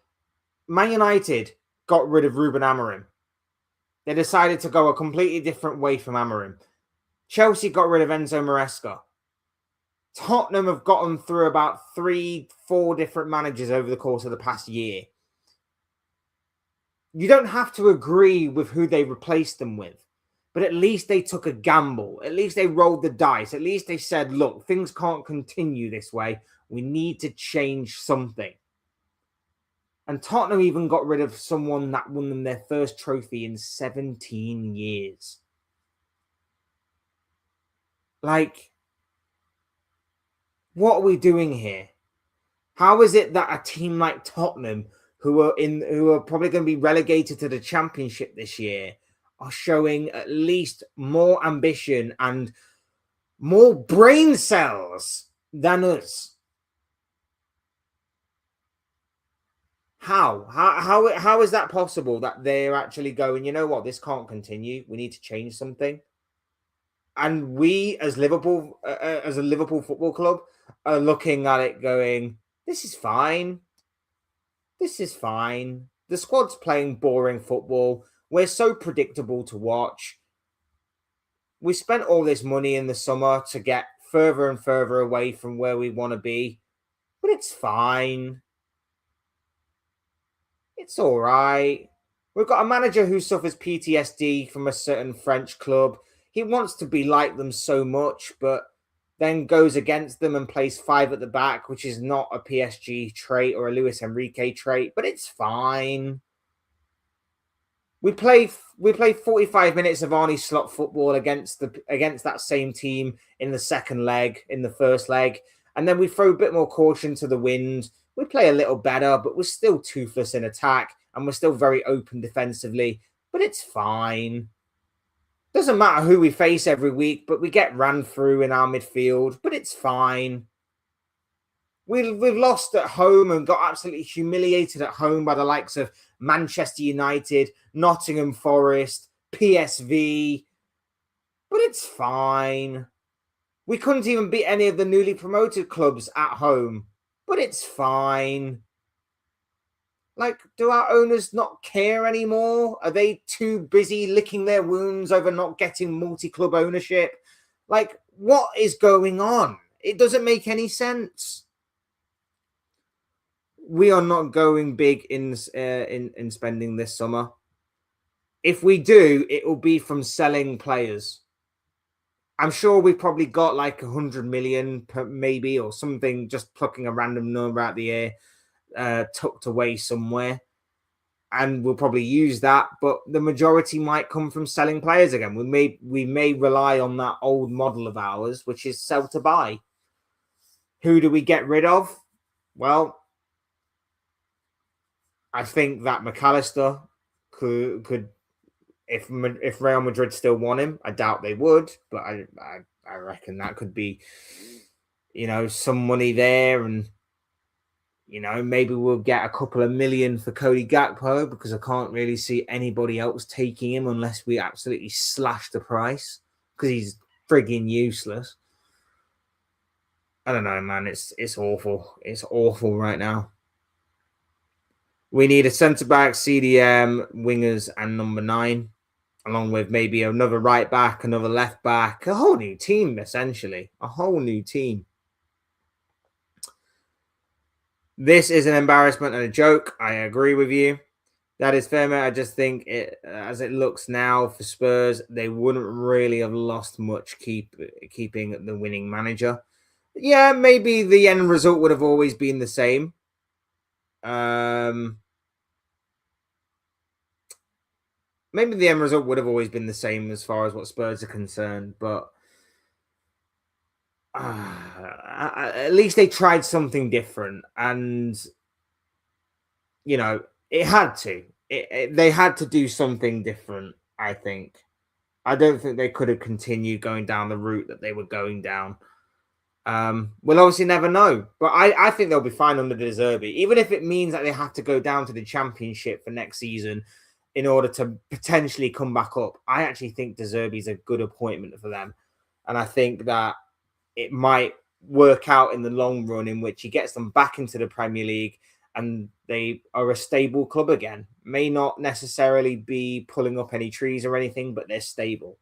Speaker 1: Man United got rid of Ruben Amorim. They decided to go a completely different way from Amorim. Chelsea got rid of Enzo Maresca. Tottenham have gotten through about 3-4 different managers over the course of the past year. You don't have to agree with who they replaced them with, but at least they took a gamble. At least they rolled the dice. At least they said, look, things can't continue this way. We need to change something. And Tottenham even got rid of someone that won them their first trophy in 17 years. Like, what are we doing here? How is it that a team like Tottenham, who are probably going to be relegated to the Championship this year, are showing at least more ambition and more brain cells than us? How is that possible that they're actually going, you know what, this can't continue. We need to change something. And we, as Liverpool, as a Liverpool Football Club, are looking at it going, this is fine. This is fine. The squad's playing boring football. We're so predictable to watch. We spent all this money in the summer to get further and further away from where we want to be, but it's fine. It's all right. We've got a manager who suffers PTSD from a certain French club. He wants to be like them so much, but then goes against them and plays 5 at the back, which is not a PSG trait or a Luis Enrique trait, but it's fine. We play 45 minutes of Arne Slot football against that same team in the second leg, in the first leg, and then we throw a bit more caution to the wind. We play a little better, but we're still toothless in attack, and we're still very open defensively, but it's fine. Doesn't matter who we face every week, but we get ran through in our midfield, but it's fine. We've lost at home and got absolutely humiliated at home by the likes of Manchester United, Nottingham Forest, PSV, but it's fine. We couldn't even beat any of the newly promoted clubs at home, but it's fine. Like, do our owners not care anymore? Are they too busy licking their wounds over not getting multi-club ownership? Like, what is going on? It doesn't make any sense. We are not going big in spending this summer. If we do, it will be from selling players. I'm sure we've probably got like 100 million maybe, or something, just plucking a random number out the air, tucked away somewhere, and we'll probably use that. But the majority might come from selling players again. We may rely on that old model of ours, which is sell to buy. Who do we get rid of? Well, I think that McAllister could if Real Madrid still want him. I doubt they would, but I reckon that could be, some money there, and maybe we'll get a couple of million for Cody Gakpo, because I can't really see anybody else taking him unless we absolutely slash the price, because he's frigging useless. I don't know, man. It's awful. It's awful right now. We need a centre-back, CDM, wingers, and number 9. along with maybe another right back, another left back, a whole new team, essentially. A whole new team. This is an embarrassment and a joke. I agree with you. That is fair, mate. I just think as it looks now for Spurs, they wouldn't really have lost much keeping the winning manager. Yeah, maybe the end result would have always been the same. Maybe the end result would have always been the same as far as what Spurs are concerned, but at least they tried something different, and it had to. They had to do something different. I think. I don't think they could have continued going down the route that they were going down. We'll obviously never know, but I think they'll be fine under De Zerbi, even if it means that they have to go down to the Championship for next season in order to potentially come back up. I actually think De Zerbi is a good appointment for them, and I think that it might work out in the long run in which he gets them back into the Premier League and they are a stable club again. May not necessarily be pulling up any trees or anything, but they're stable.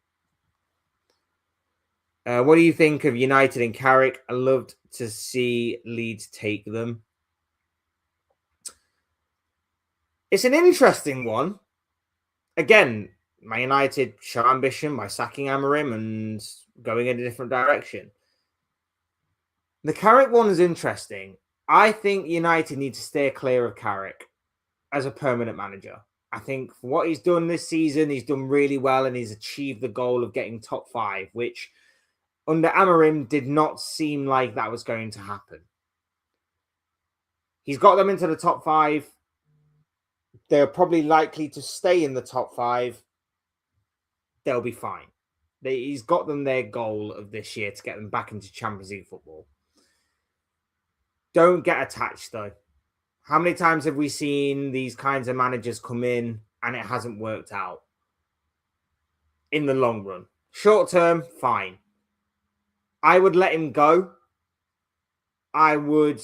Speaker 1: What do you think of United and Carrick? I loved to see Leeds take them. It's an interesting one. Again, Man United show ambition by sacking Amorim and going in a different direction. The Carrick one is interesting. I think United need to steer clear of Carrick as a permanent manager. I think for what he's done this season, he's done really well and he's achieved the goal of getting top 5, which under Amorim did not seem like that was going to happen. He's got them into the top 5. They're probably likely to stay in the top 5. They'll be fine. He's got them their goal of this year to get them back into Champions League football. Don't get attached, though. How many times have we seen these kinds of managers come in and it hasn't worked out? In the long run. Short term, fine. I would let him go. I would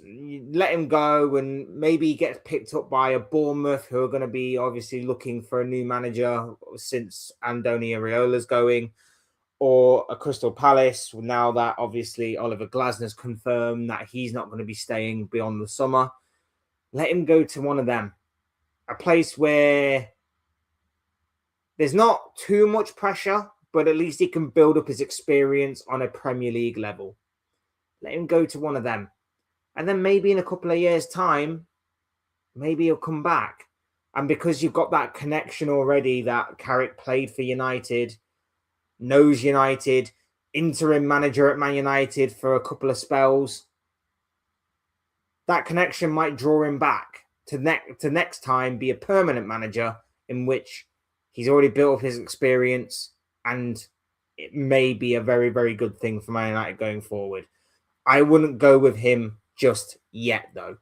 Speaker 1: let him go and maybe he gets picked up by a Bournemouth who are going to be obviously looking for a new manager since Andoni Areola's going, or a Crystal Palace now that obviously Oliver Glasner's confirmed that he's not going to be staying beyond the summer. Let him go to one of them. A place where there's not too much pressure, but at least he can build up his experience on a Premier League level. Let him go to one of them. And then maybe in a couple of years' time, maybe he'll come back. And because you've got that connection already that Carrick played for United, knows United, interim manager at Man United for a couple of spells, that connection might draw him back to next time be a permanent manager in which he's already built up his experience and it may be a very, very good thing for Man United going forward. I wouldn't go with him just yet, though.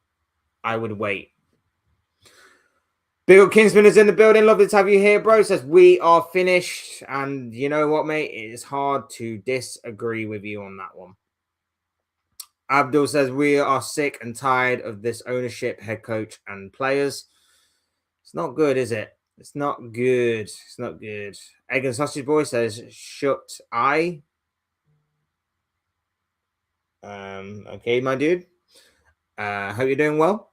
Speaker 1: I would wait. Big up Kingsman is in the building. Lovely to have you here, bro. Says we are finished. And you know what, mate? It is hard to disagree with you on that one. Abdul says we are sick and tired of this ownership, head coach, and players. It's not good, is it? It's not good. It's not good. Egg and Sausage Boy says, shut eye. Okay, my dude. Hope you're doing well.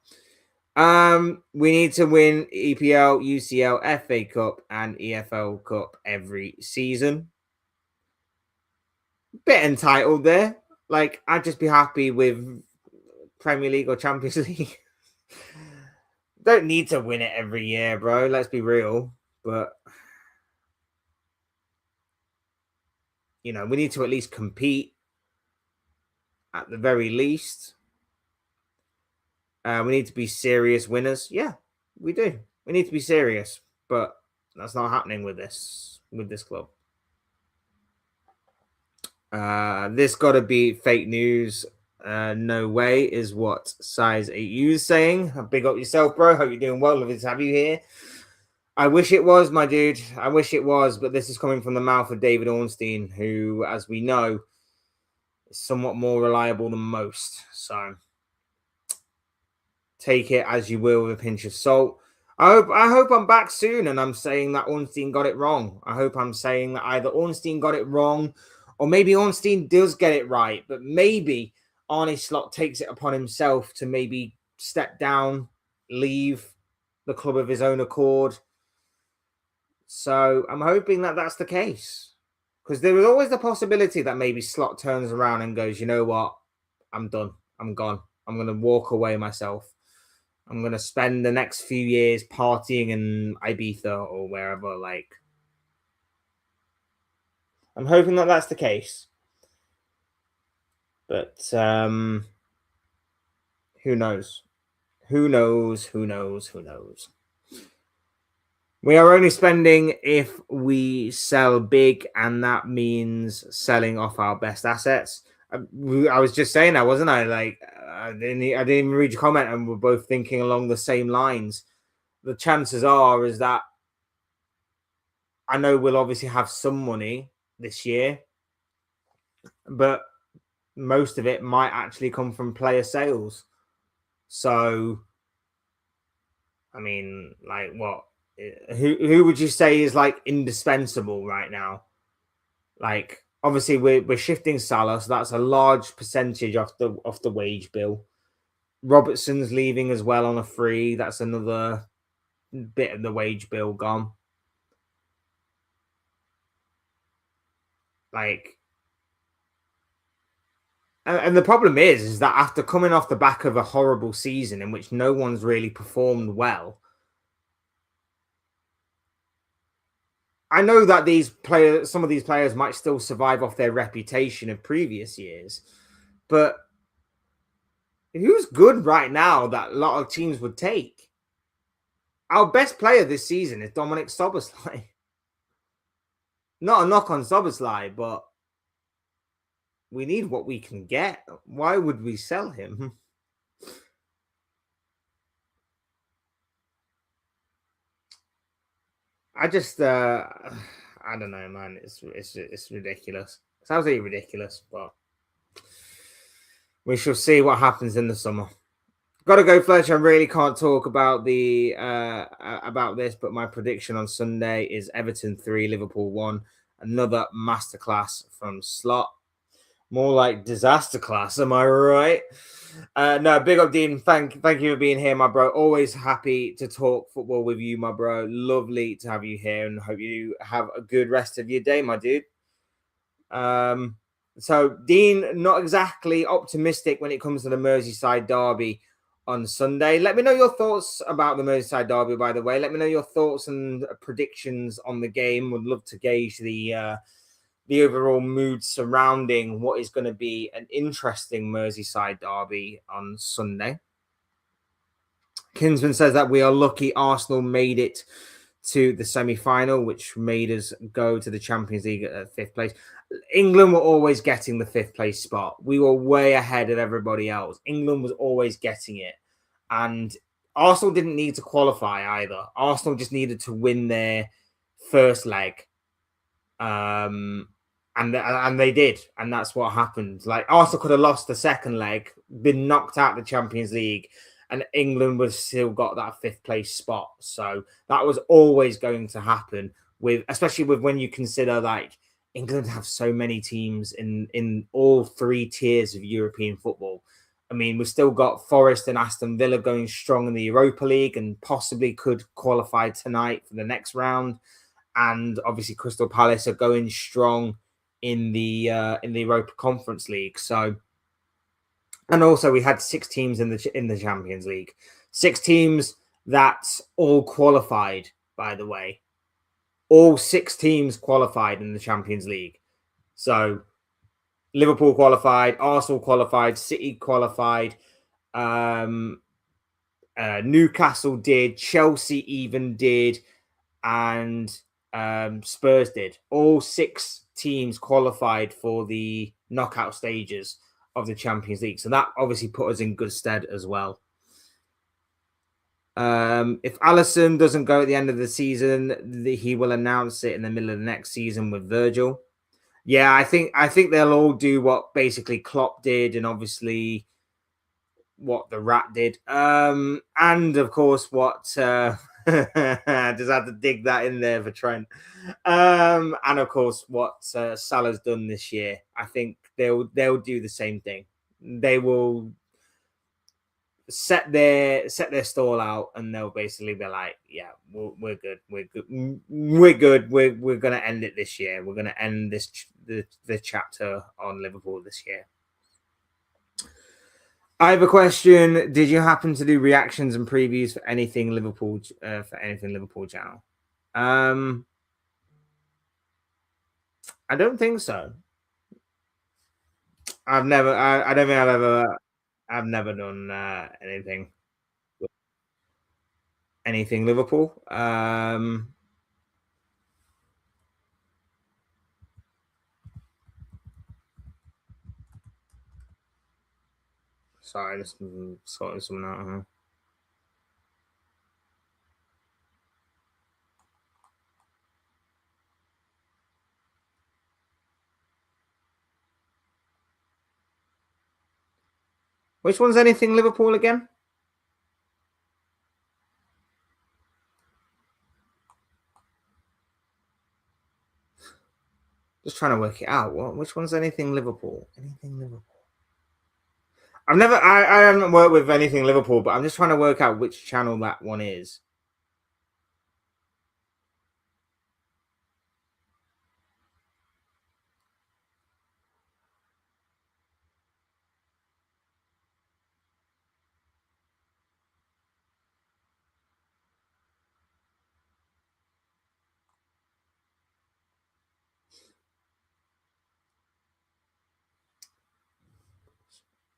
Speaker 1: We need to win EPL, UCL, FA Cup, and EFL Cup every season. Bit entitled there. Like, I'd just be happy with Premier League or Champions League. Don't need to win it every year, bro. Let's be real. But, we need to at least compete at the very least. We need to be serious winners. Yeah, we do. We need to be serious. But that's not happening with this club. This got to be fake news. No way is what Size 8U is saying. Big up yourself, bro. Hope you're doing well. Lovely to have you here. I wish it was, my dude. I wish it was, but this is coming from the mouth of David Ornstein, who, as we know, is somewhat more reliable than most. So take it as you will with a pinch of salt. I hope I'm back soon and I'm saying that Ornstein got it wrong. I hope I'm saying that either Ornstein got it wrong or maybe Ornstein does get it right, but maybe Arne Slot takes it upon himself to maybe step down, leave the club of his own accord. So I'm hoping that that's the case, because there was always the possibility that maybe Slot turns around and goes, you know what, I'm done. I'm gone. I'm going to walk away myself. I'm going to spend the next few years partying in Ibiza or wherever. Like, I'm hoping that that's the case. But who knows? Who knows? Who knows? Who knows? We are only spending if we sell big, and that means selling off our best assets. I was just saying that, wasn't I? Like, I didn't even read your comment, and we're both thinking along the same lines. The chances are is that I know we'll obviously have some money this year, but most of it might actually come from player sales. So, I mean, like, what? Who would you say is like indispensable right now? Like, obviously we're shifting Salah, so that's a large percentage off the wage bill. Robertson's leaving as well on a free. That's another bit of the wage bill gone. Like, and the problem is that after coming off the back of a horrible season in which no one's really performed well, I know that some of these players might still survive off their reputation of previous years, but who's good right now that a lot of teams would take? Our best player this season is Dominic Szoboszlai. Not a knock on Szoboszlai, but we need what we can get. Why would we sell him? I just, I don't know, man. It's ridiculous. It's absolutely ridiculous, but we shall see what happens in the summer. Got to go, Fletcher. I really can't talk about about this, but my prediction on Sunday is Everton 3, Liverpool 1. Another masterclass from Slot. More like disaster class, am I right? No, big up, Dean. Thank you for being here, my bro. Always happy to talk football with you, my bro. Lovely to have you here, and hope you have a good rest of your day, my dude. So Dean, not exactly optimistic when it comes to the Merseyside derby on Sunday. Let me know your thoughts about the Merseyside derby, by the way. Let me know your thoughts and predictions on the game. Would love to gauge the overall mood surrounding what is going to be an interesting Merseyside derby on Sunday. Kinsman says that we are lucky Arsenal made it to the semi-final, which made us go to the Champions League at 5th place. England were always getting the 5th place spot. We were way ahead of everybody else. England was always getting it. And Arsenal didn't need to qualify either. Arsenal just needed to win their first leg. And they did, and that's what happened. Like, Arsenal could have lost the second leg, been knocked out of the Champions League, and England would still got that 5th place spot. So that was always going to happen, especially with when you consider like England have so many teams in all 3 tiers of European football. I mean, we've still got Forest and Aston Villa going strong in the Europa League and possibly could qualify tonight for the next round. And obviously Crystal Palace are going strong in the Europa Conference League. So, and also we had 6 teams in the Champions League, 6 teams that all qualified. By the way, all 6 teams qualified in the Champions League. So, Liverpool qualified, Arsenal qualified, City qualified, Newcastle did, Chelsea even did, and Spurs did. All 6 teams qualified for the knockout stages of the Champions League. So that obviously put us in good stead as well. If Alisson doesn't go at the end of the season, he will announce it in the middle of the next season with Virgil. Yeah, I think they'll all do what basically Klopp did, and obviously what the Rat did, and of course what Just had to dig that in there for Trent. And of course, what Salah's done this year, I think they'll do the same thing. They will set their stall out, and they'll basically be like, "Yeah, we're good, we're gonna end it this year. We're gonna end the chapter on Liverpool this year." I have a question. Did you happen to do reactions and previews for anything Liverpool channel? I don't think so. I've never. I don't think I've ever. I've never done anything Liverpool. Sorry, just sorting something out here. Which one's anything Liverpool again? Just trying to work it out. Which one's anything Liverpool? Anything Liverpool? I haven't worked with anything Liverpool, but I'm just trying to work out which channel that one is.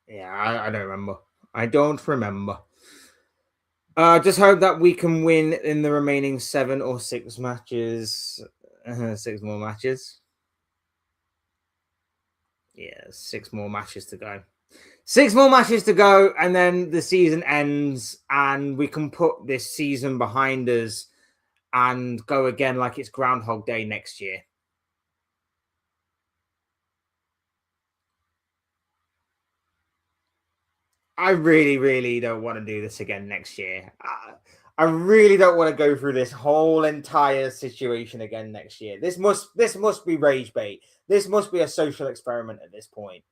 Speaker 1: Yeah, I don't remember. I don't remember. Just hope that we can win in the remaining 7 or 6 matches. 6 more matches. Yeah, 6 more matches to go. 6 more matches to go, and then the season ends, and we can put this season behind us and go again like it's Groundhog Day next year. I really, really don't want to do this again next year. I really don't want to go through this whole entire situation again next year. This must be rage bait. This must be a social experiment at this point.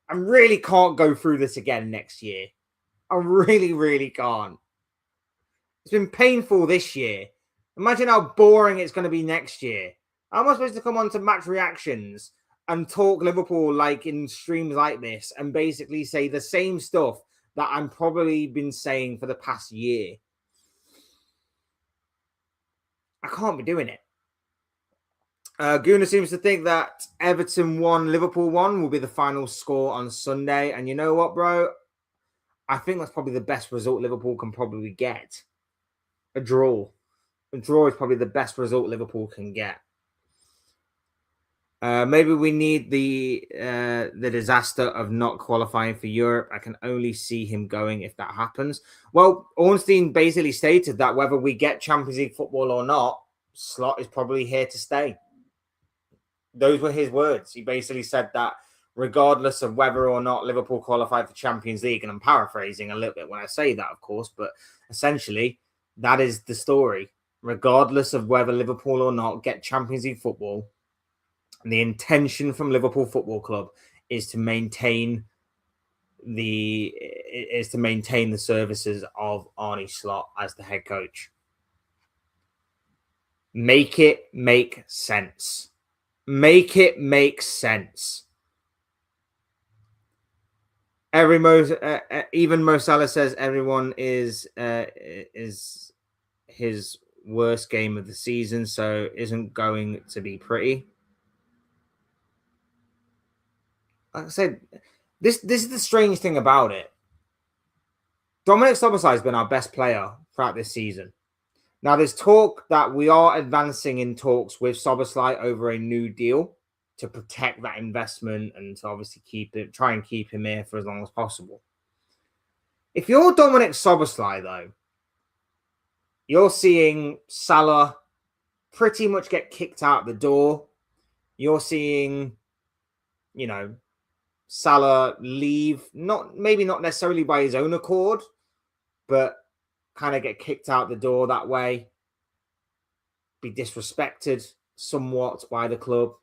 Speaker 1: I really can't go through this again next year. I really, really can't. It's been painful this year. Imagine how boring it's going to be next year. How am I supposed to come on to match reactions and talk Liverpool like in streams like this and basically say the same stuff that I'm probably been saying for the past year? I can't be doing it. Guna seems to think that Everton 1, Liverpool 1 will be the final score on Sunday. And you know what, bro? I think that's probably the best result Liverpool can probably get. A draw. A draw is probably the best result Liverpool can get. Maybe we need the disaster of not qualifying for Europe. I can only see him going if that happens. Well, Ornstein basically stated that whether we get Champions League football or not, Slot is probably here to stay. Those were his words. He basically said that regardless of whether or not Liverpool qualified for Champions League, and I'm paraphrasing a little bit when I say that, of course, but essentially that is the story. Regardless of whether Liverpool or not get Champions League football, the intention from Liverpool Football Club is to maintain the services of Arne Slot as the head coach. Make it make sense. Make it make sense. Even Mo Salah says everyone is his worst game of the season, so isn't going to be pretty. Like I said, this is the strange thing about it. Dominic Szoboszlai has been our best player throughout this season. Now, there's talk that we are advancing in talks with Szoboszlai over a new deal to protect that investment and to obviously try and keep him here for as long as possible. If you're Dominic Szoboszlai, though, you're seeing Salah pretty much get kicked out the door. You're seeing, Salah leave, maybe not necessarily by his own accord, but kind of get kicked out the door that way, be disrespected somewhat by the club.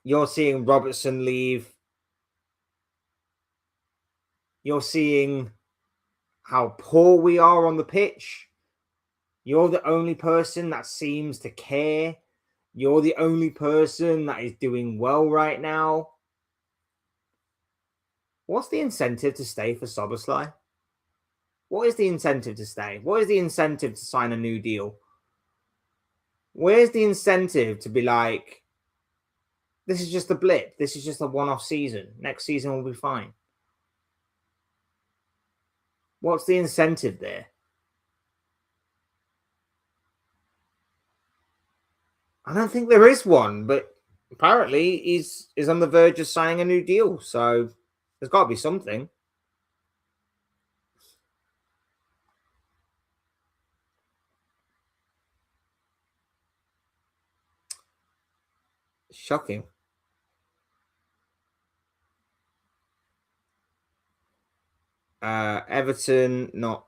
Speaker 1: You're seeing Robertson leave. You're seeing how poor we are on the pitch. You're the only person that seems to care. You're the only person that is doing well right now. What's the incentive to stay for Szoboszlai? What is the incentive to stay? What is the incentive to sign a new deal? Where's the incentive to be like, this is just a blip. This is just a one-off season. Next season will be fine. What's the incentive there? I don't think there is one, but apparently he's on the verge of signing a new deal. So there's got to be something. Shocking. Everton, not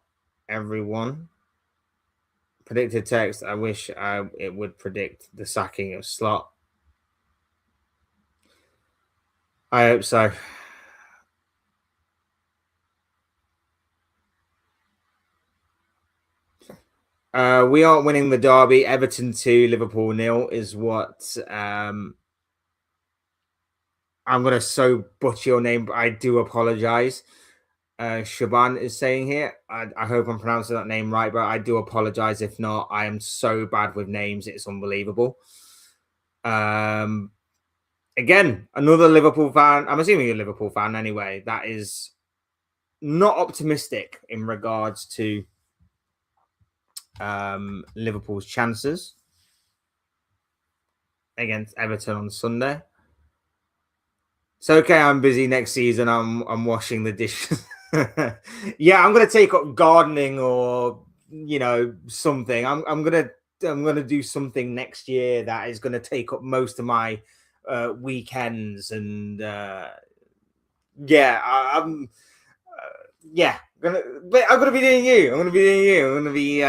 Speaker 1: everyone. Predicted text. I wish it would predict the sacking of Slot. I hope so. We aren't winning the derby. Everton 2, Liverpool 0 is what I'm going to so butcher your name, but I do apologize. Shaban is saying here. I hope I'm pronouncing that name right, but I do apologize if not. I am so bad with names. It's unbelievable. Again, another Liverpool fan. I'm assuming you're a Liverpool fan anyway. That is not optimistic in regards to Liverpool's chances against Everton on Sunday. It's okay, I'm busy next season. I'm washing the dishes. Yeah, I'm gonna take up gardening or something. I'm gonna do something next year that is gonna take up most of my weekends and I'm gonna be doing you. I'm gonna be doing you. I'm gonna be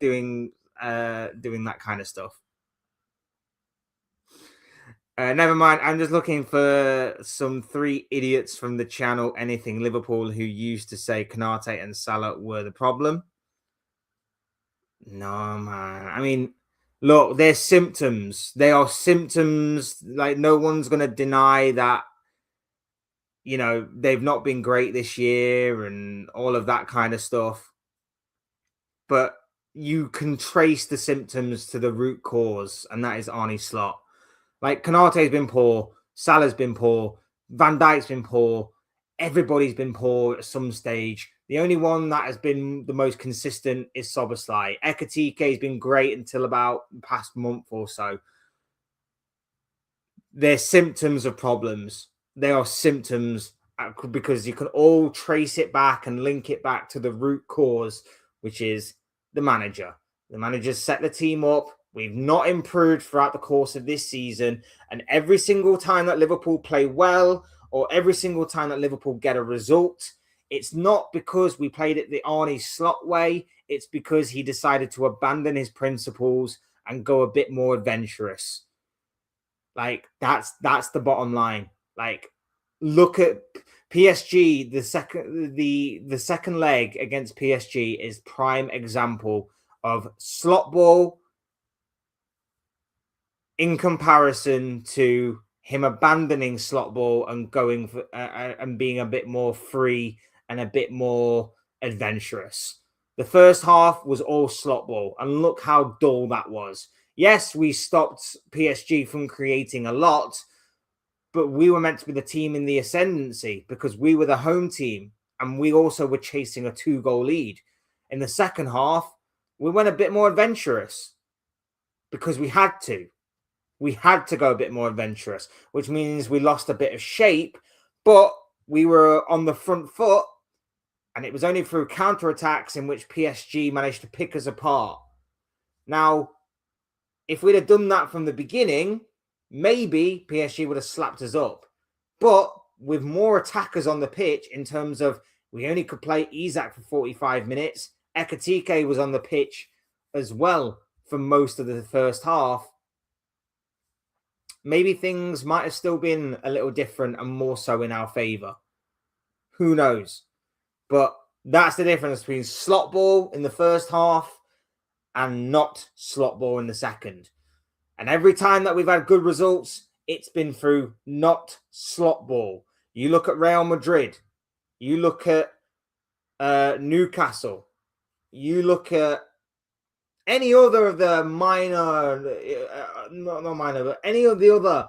Speaker 1: doing that kind of stuff. Never mind. I'm just looking for some 3 idiots from the channel Anything Liverpool who used to say Konate and Salah were the problem. No, man. I mean, look, they're symptoms. They are symptoms. Like, no one's going to deny that, they've not been great this year and all of that kind of stuff. But you can trace the symptoms to the root cause, and that is Arne Slot. Like, Konate's been poor, Salah's been poor, Van Dijk's been poor, everybody's been poor at some stage. The only one that has been the most consistent is Szoboszlai. Ekitike's been great until about the past month or so. They're symptoms of problems. They are symptoms because you can all trace it back and link it back to the root cause, which is the manager. The manager's set the team up. We've not improved throughout the course of this season. And every single time that Liverpool play well or every single time that Liverpool get a result, it's not because we played it the Arne Slot way. It's because he decided to abandon his principles and go a bit more adventurous. Like, that's the bottom line. Like, look at PSG. The second leg against PSG is prime example of slot ball in comparison to him abandoning slot ball and going for and being a bit more free and a bit more adventurous. The first half was all slot ball, and look how dull that was. Yes, we stopped PSG from creating a lot, but we were meant to be the team in the ascendancy because we were the home team, and we also were chasing a 2-goal lead. In the second half, we went a bit more adventurous because we had to. We had to go a bit more adventurous, which means we lost a bit of shape, but we were on the front foot, and it was only through counterattacks in which PSG managed to pick us apart. Now, if we'd have done that from the beginning, maybe PSG would have slapped us up. But with more attackers on the pitch in terms of We only could play Isak for 45 minutes. Ekatike was on the pitch as well for most of the first half. Maybe things might have still been a little different and more so in our favour. Who knows? But that's the difference between slot ball in the first half and not slot ball in the second. And every time that we've had good results, it's been through not slot ball. You look at Real Madrid. You look at Newcastle. You look at any other of the minor, not minor, but any of the other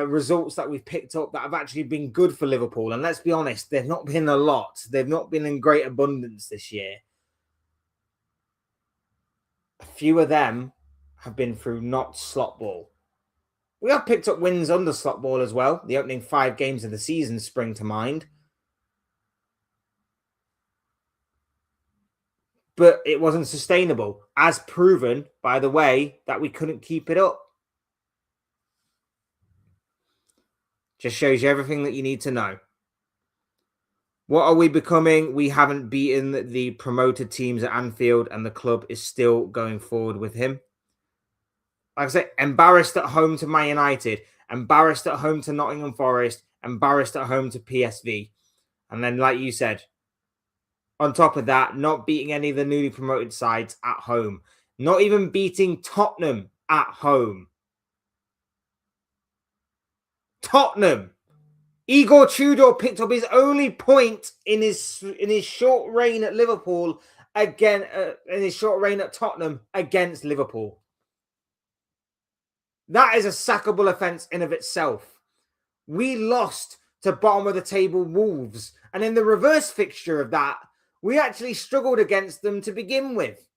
Speaker 1: results that we've picked up that have actually been good for Liverpool. And let's be honest, they've not been a lot. They've not been in great abundance this year. A few of them have been through not slot ball. We have picked up wins under slot ball as well. The opening 5 games of the season spring to mind. But it wasn't sustainable, as proven by the way that we couldn't keep it up. Just shows you everything that you need to know. What are we becoming? We haven't beaten the promoted teams at Anfield, and the club is still going forward with him. Like I said, embarrassed at home to Man United, embarrassed at home to Nottingham Forest, embarrassed at home to PSV. And then, like you said, on top of that, not beating any of the newly promoted sides at home. Not even beating Tottenham at home. Tottenham. Igor Tudor picked up his only point in his short reign at Liverpool again, in his short reign at Tottenham against Liverpool. That is a sackable offence in of itself. We lost to bottom of the table Wolves, and in the reverse fixture of that, we actually struggled against them to begin with.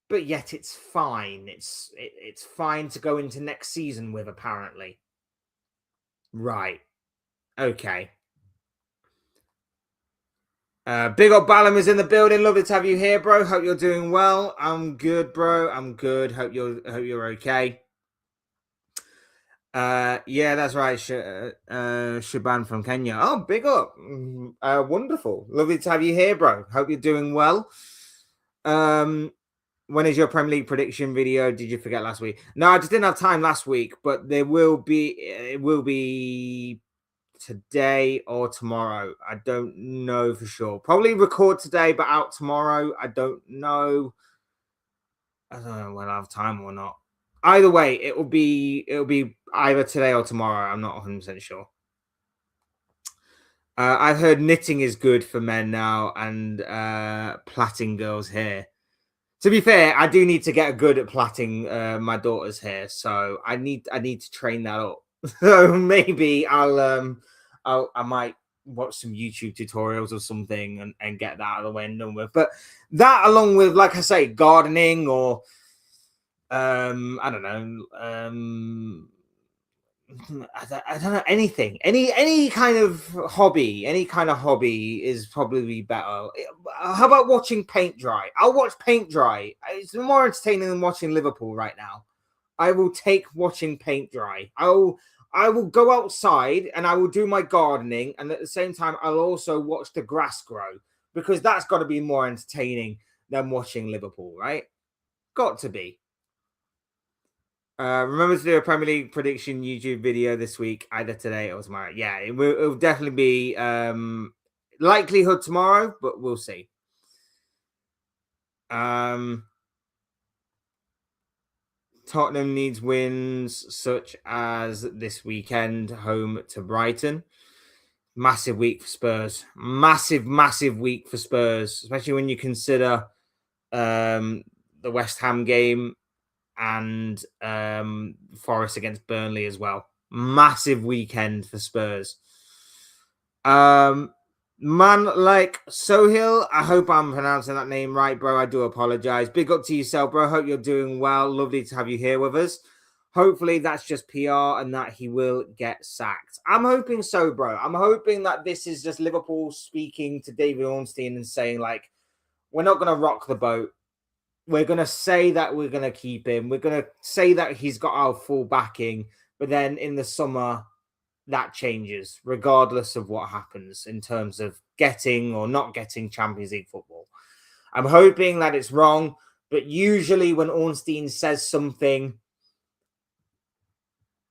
Speaker 1: But yet it's fine. It's fine to go into next season with, apparently. Right. Okay. Big up Ballum is in the building. Lovely to have you here, bro. Hope you're doing well. I'm good, bro. I'm good. Hope you're okay. Yeah, that's right. Shaban from Kenya. Oh, big up. Wonderful. Lovely to have you here, bro. Hope you're doing well. When is your Premier League prediction video? Did you forget last week? No, I just didn't have time last week, but it will be today or tomorrow. I don't know for sure. Probably record today, but out tomorrow. I don't know. I don't know when I have time or not. Either way, it'll be either today or tomorrow. I'm not 100% sure. I've heard knitting is good for men now, and plaiting girls' hair. To be fair, I do need to get good at plaiting my daughter's hair, so I need to train that up. So maybe I might watch some YouTube tutorials or something and get that out of the way and done with. But that, along with, like I say, gardening or I don't know, I don't know, anything, any kind of hobby is probably better. How about watching paint dry? I'll watch paint dry. It's more entertaining than watching Liverpool right now. I will take watching paint dry. I will go outside and I will do my gardening, and at the same time I'll also watch the grass grow, because that's got to be more entertaining than watching Liverpool, right? Got to be. Remember to do a Premier League prediction YouTube video this week, either today or tomorrow. Yeah, it'll definitely be likelihood tomorrow, but we'll see. Tottenham needs wins such as this weekend, home to Brighton. Massive week for Spurs. Massive week for Spurs, especially when you consider the West Ham game and Forest against Burnley as well. Massive weekend for Spurs. Man like Sohil, I hope I'm pronouncing that name right, bro. I do apologize. Big up to yourself, bro. Hope you're doing well. Lovely to have you here with us. Hopefully that's just PR and that he will get sacked. I'm hoping so, bro. I'm hoping that this is just Liverpool speaking to David Ornstein and saying, like, we're not going to rock the boat. We're going to say that we're going to keep him. We're going to say that he's got our full backing. But then in the summer, that changes regardless of what happens in terms of getting or not getting Champions League football. I'm hoping that it's wrong, but usually when Ornstein says something,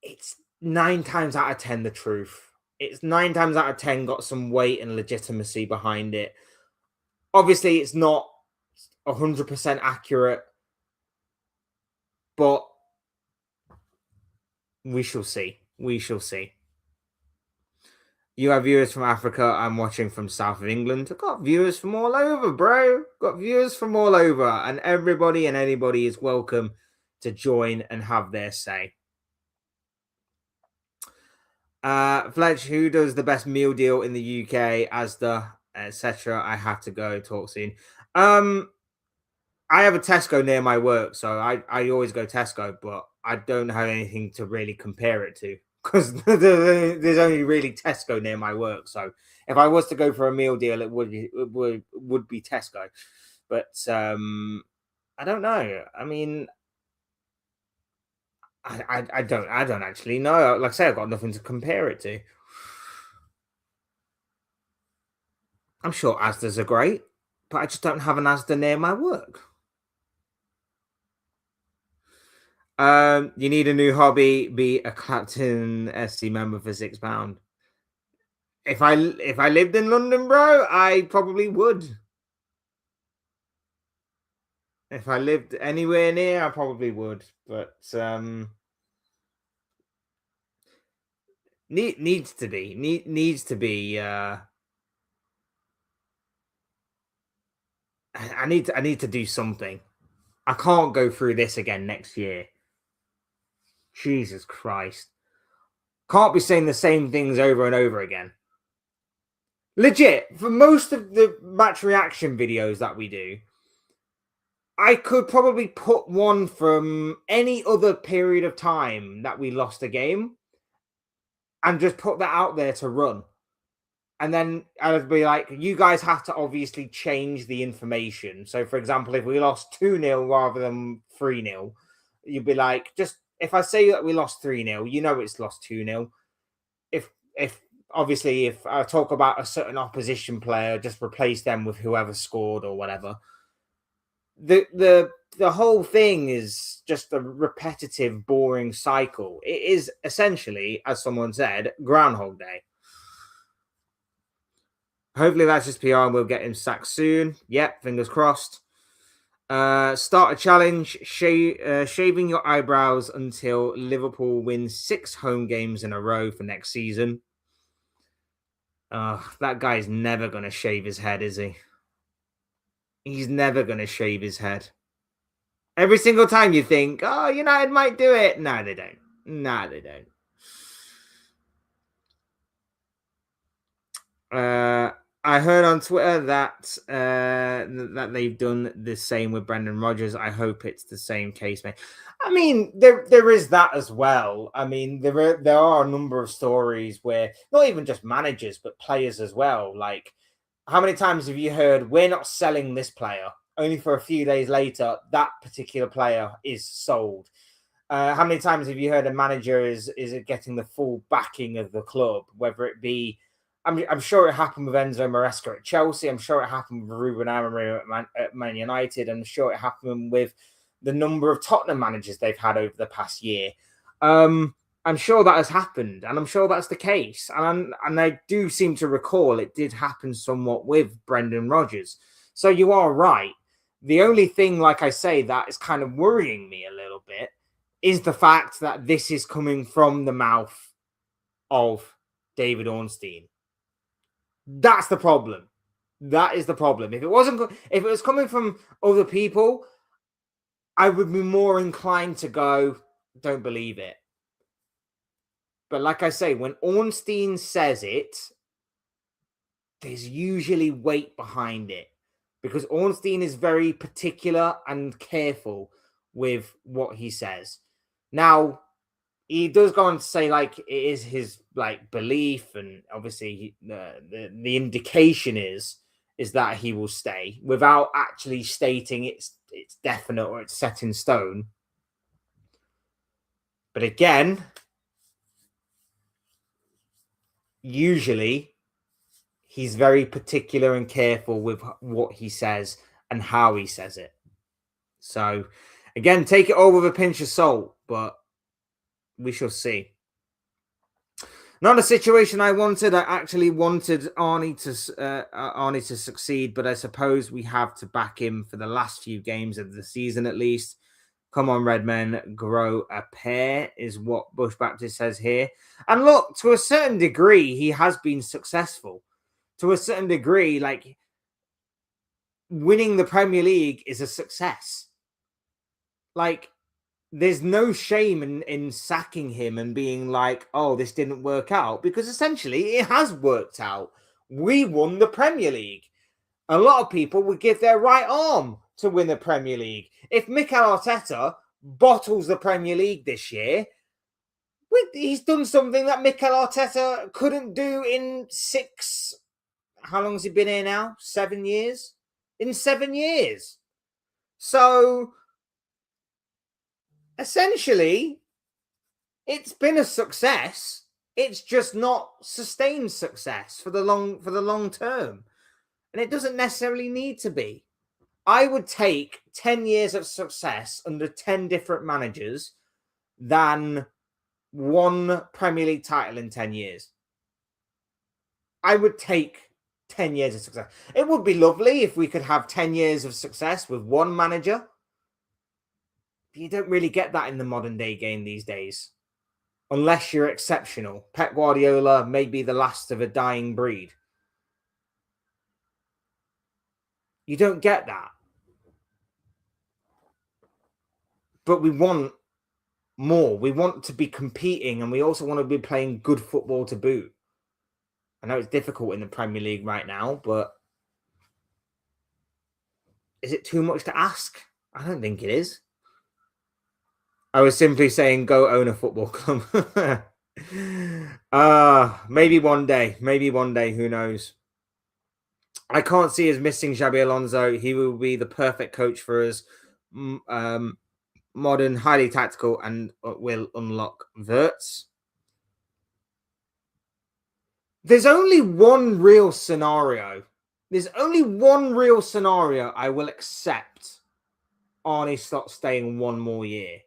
Speaker 1: it's 9 times out of 10 the truth. It's 9 times out of 10 got some weight and legitimacy behind it. Obviously, it's not 100% accurate, but we shall see. We shall see. You have viewers from Africa. I'm watching from south of England. I've got viewers from all over, bro. Got viewers from all over. And everybody and anybody is welcome to join and have their say. Fletch, who does the best meal deal in the UK? Asda, etc. I have to go. Talk soon. I have a Tesco near my work, so I always go Tesco, but I don't have anything to really compare it to because there's only really Tesco near my work. So if I was to go for a meal deal, it would be Tesco. But I don't know. I mean, I don't actually know. Like I say, I've got nothing to compare it to. I'm sure Asda's are great, but I just don't have an Asda near my work. You need a new hobby. Be a Clapton SC member for £6. If I lived in London, bro, I probably would. If I lived anywhere near, I probably would. But needs to be. I need to do something. I can't go through this again next year. Jesus Christ. Can't be saying the same things over and over again. Legit, for most of the match reaction videos that we do, I could probably put one from any other period of time that we lost a game and just put that out there to run. And then I'd be like, you guys have to obviously change the information. So, for example, if we lost 2-0 rather than 3-0, you'd be like, just if I say that we lost 3-0, you know it's lost 2-0. If obviously if I talk about a certain opposition player, just replace them with whoever scored or whatever. The whole thing is just a repetitive, boring cycle. It is essentially, as someone said, Groundhog Day. Hopefully that's just PR and we'll get him sacked soon. Yep, fingers crossed. Start a challenge, shaving your eyebrows until Liverpool wins 6 home games in a row for next season. That guy's never going to shave his head, is he? He's never going to shave his head. Every single time you think, oh, United might do it. No, they don't. No, they don't. I heard on Twitter that that they've done the same with Brendan Rodgers. I hope it's the same case, mate. I mean, there is that as well. I mean, there are a number of stories where not even just managers, but players as well. Like, how many times have you heard, we're not selling this player? Only for a few days later, that particular player is sold. How many times have you heard a manager is getting the full backing of the club, whether it be, I'm sure it happened with Enzo Maresca at Chelsea. I'm sure it happened with Ruben Amorim at Man United. I'm sure it happened with the number of Tottenham managers they've had over the past year. I'm sure that has happened, and I'm sure that's the case. And I do seem to recall it did happen somewhat with Brendan Rodgers. So you are right. The only thing, like I say, that is kind of worrying me a little bit is the fact that this is coming from the mouth of David Ornstein. That's the problem. That is the problem. If it was coming from other people, I would be more inclined to go, don't believe it. But like I say, when Ornstein says it, there's usually weight behind it because Ornstein is very particular and careful with what he says. Now, he does go on to say, like, it is his, like, belief, and obviously the indication is that he will stay without actually stating it's definite or it's set in stone. But again, usually he's very particular and careful with what he says and how he says it. So, again, take it all with a pinch of salt, but we shall see. Not a situation I wanted. I actually wanted Arne to succeed, but I suppose we have to back him for the last few games of the season at least. Come on, Redmen, grow a pair is what Bush Baptist says here. And look, to a certain degree, he has been successful. To a certain degree, like winning the Premier League is a success. Like, there's no shame in sacking him and being like, oh, this didn't work out, because essentially it has worked out. We won the Premier League. A lot of people would give their right arm to win the Premier League. If Mikel Arteta bottles the Premier League this year, he's done something that Mikel Arteta couldn't do in how long has he been here now? 7 years? In 7 years. So essentially, it's been a success. It's just not sustained success for the long term. And it doesn't necessarily need to be. I would take 10 years of success under 10 different managers than one Premier League title in 10 years. I would take 10 years of success. It would be lovely if we could have 10 years of success with one manager. But you don't really get that in the modern day game these days. Unless you're exceptional. Pep Guardiola may be the last of a dying breed. You don't get that. But we want more. We want to be competing, and we also want to be playing good football to boot. I know it's difficult in the Premier League right now, but is it too much to ask? I don't think it is. I was simply saying go own a football club. Maybe one day. Maybe one day. Who knows? I can't see us missing Xabi Alonso. He will be the perfect coach for us. Modern, highly tactical, and will unlock Wirtz. There's only one real scenario. I will accept Arne Slot staying one more year.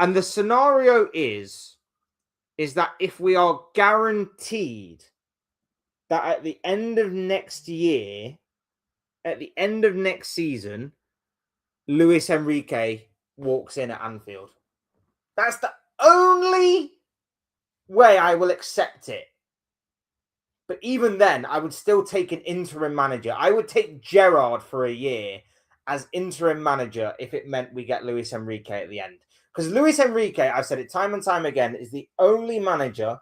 Speaker 1: And the scenario is that if we are guaranteed that at the end of next year, at the end of next season, Luis Enrique walks in at Anfield. That's the only way I will accept it. But even then, I would still take an interim manager. I would take Gerrard for a year as interim manager if it meant we get Luis Enrique at the end. Because Luis Enrique, I've said it time and time again, is the only manager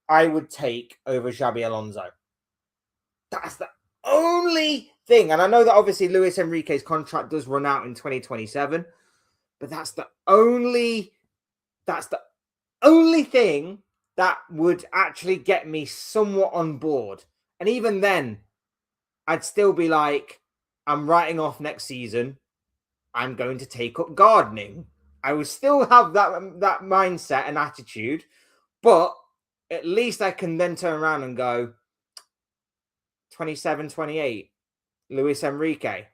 Speaker 1: I would take over Xabi Alonso. That's the only thing. And I know that obviously Luis Enrique's contract does run out in 2027, but that's the only thing that would actually get me somewhat on board. And even then, I'd still be like, I'm writing off next season. I'm going to take up gardening. I would still have that mindset and attitude, but at least I can then turn around and go, 27, 28, Luis Enrique.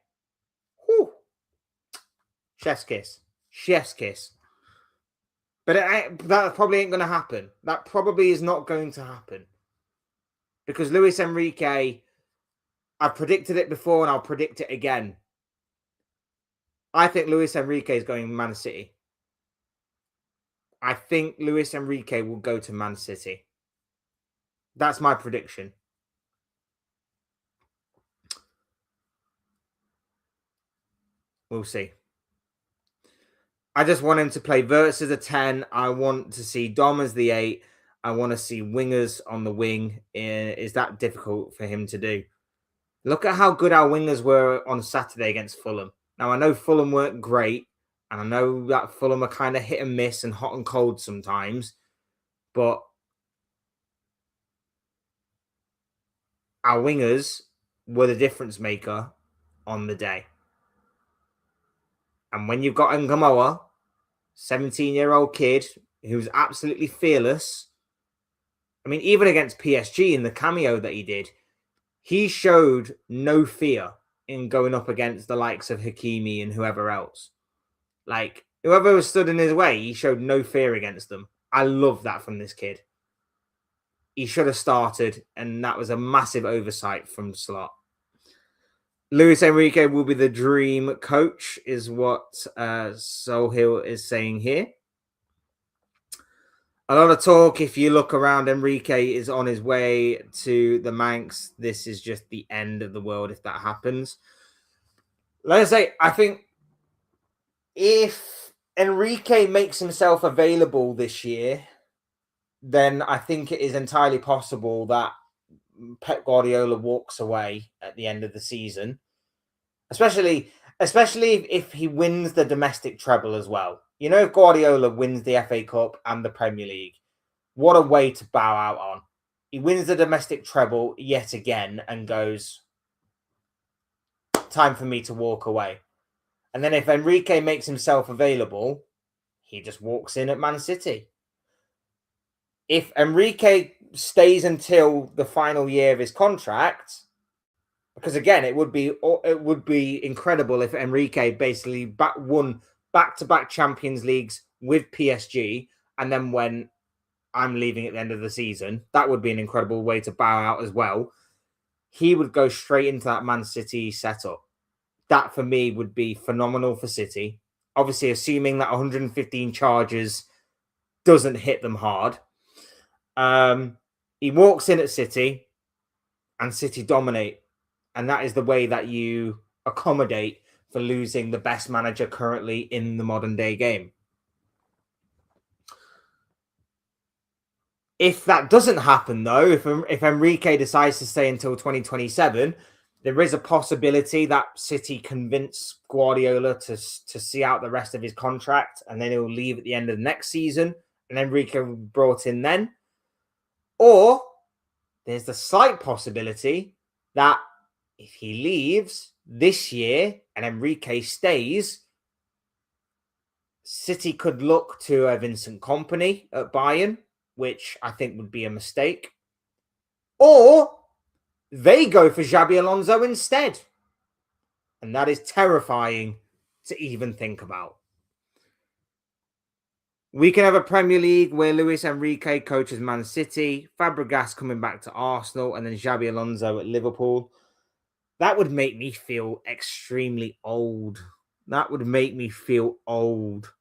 Speaker 1: Whew. Chef's kiss. Chef's kiss. But that probably ain't going to happen. That probably is not going to happen. Because Luis Enrique, I've predicted it before and I'll predict it again. I think Luis Enrique is going to Man City. I think Luis Enrique will go to Man City. That's my prediction. We'll see. I just want him to play Wirtz as a 10. I want to see Dom as the 8. I want to see wingers on the wing. Is that difficult for him to do? Look at how good our wingers were on Saturday against Fulham. Now, I know Fulham weren't great, and I know that Fulham are kind of hit and miss and hot and cold sometimes, but our wingers were the difference maker on the day. And when you've got Ngamoa, 17-year-old kid, He was absolutely fearless. I mean, even against PSG in the cameo that he did, he showed no fear in going up against the likes of Hakimi and whoever else. Like, whoever was stood in his way, he showed no fear against them. I love that from this kid. He should have started, and that was a massive oversight from Slot. Luis Enrique will be the dream coach, is what Sohail is saying here. A lot of talk. If you look around, Enrique is on his way to the Manx. This is just the end of the world if that happens. Let's say, I think if Enrique makes himself available this year, then I think it is entirely possible that Pep Guardiola walks away at the end of the season, especially if he wins the domestic treble as well. You know, if Guardiola wins the FA Cup and the Premier League, what a way to bow out on. He wins the domestic treble yet again and goes, time for me to walk away. And then if Enrique makes himself available, he just walks in at Man City. If Enrique stays until the final year of his contract, because again, it would be incredible if Enrique basically won back-to-back Champions Leagues with PSG, and then when I'm leaving at the end of the season, that would be an incredible way to bow out as well. He would go straight into that Man City setup. That for me would be phenomenal for City. Obviously, assuming that 115 charges doesn't hit them hard. He walks in at City and City dominate. And that is the way that you accommodate for losing the best manager currently in the modern day game. If that doesn't happen, though, if Enrique decides to stay until 2027, there is a possibility that City convince Guardiola to see out the rest of his contract, and then he'll leave at the end of the next season, and Enrique will be brought in then. Or there's the slight possibility that if he leaves this year and Enrique stays, City could look to a Vincent Kompany at Bayern, which I think would be a mistake. Or they go for Xabi Alonso instead. And that is terrifying to even think about. We can have a Premier League where Luis Enrique coaches Man City, Fabregas coming back to Arsenal, and then Xabi Alonso at Liverpool. That would make me feel extremely old. That would make me feel old.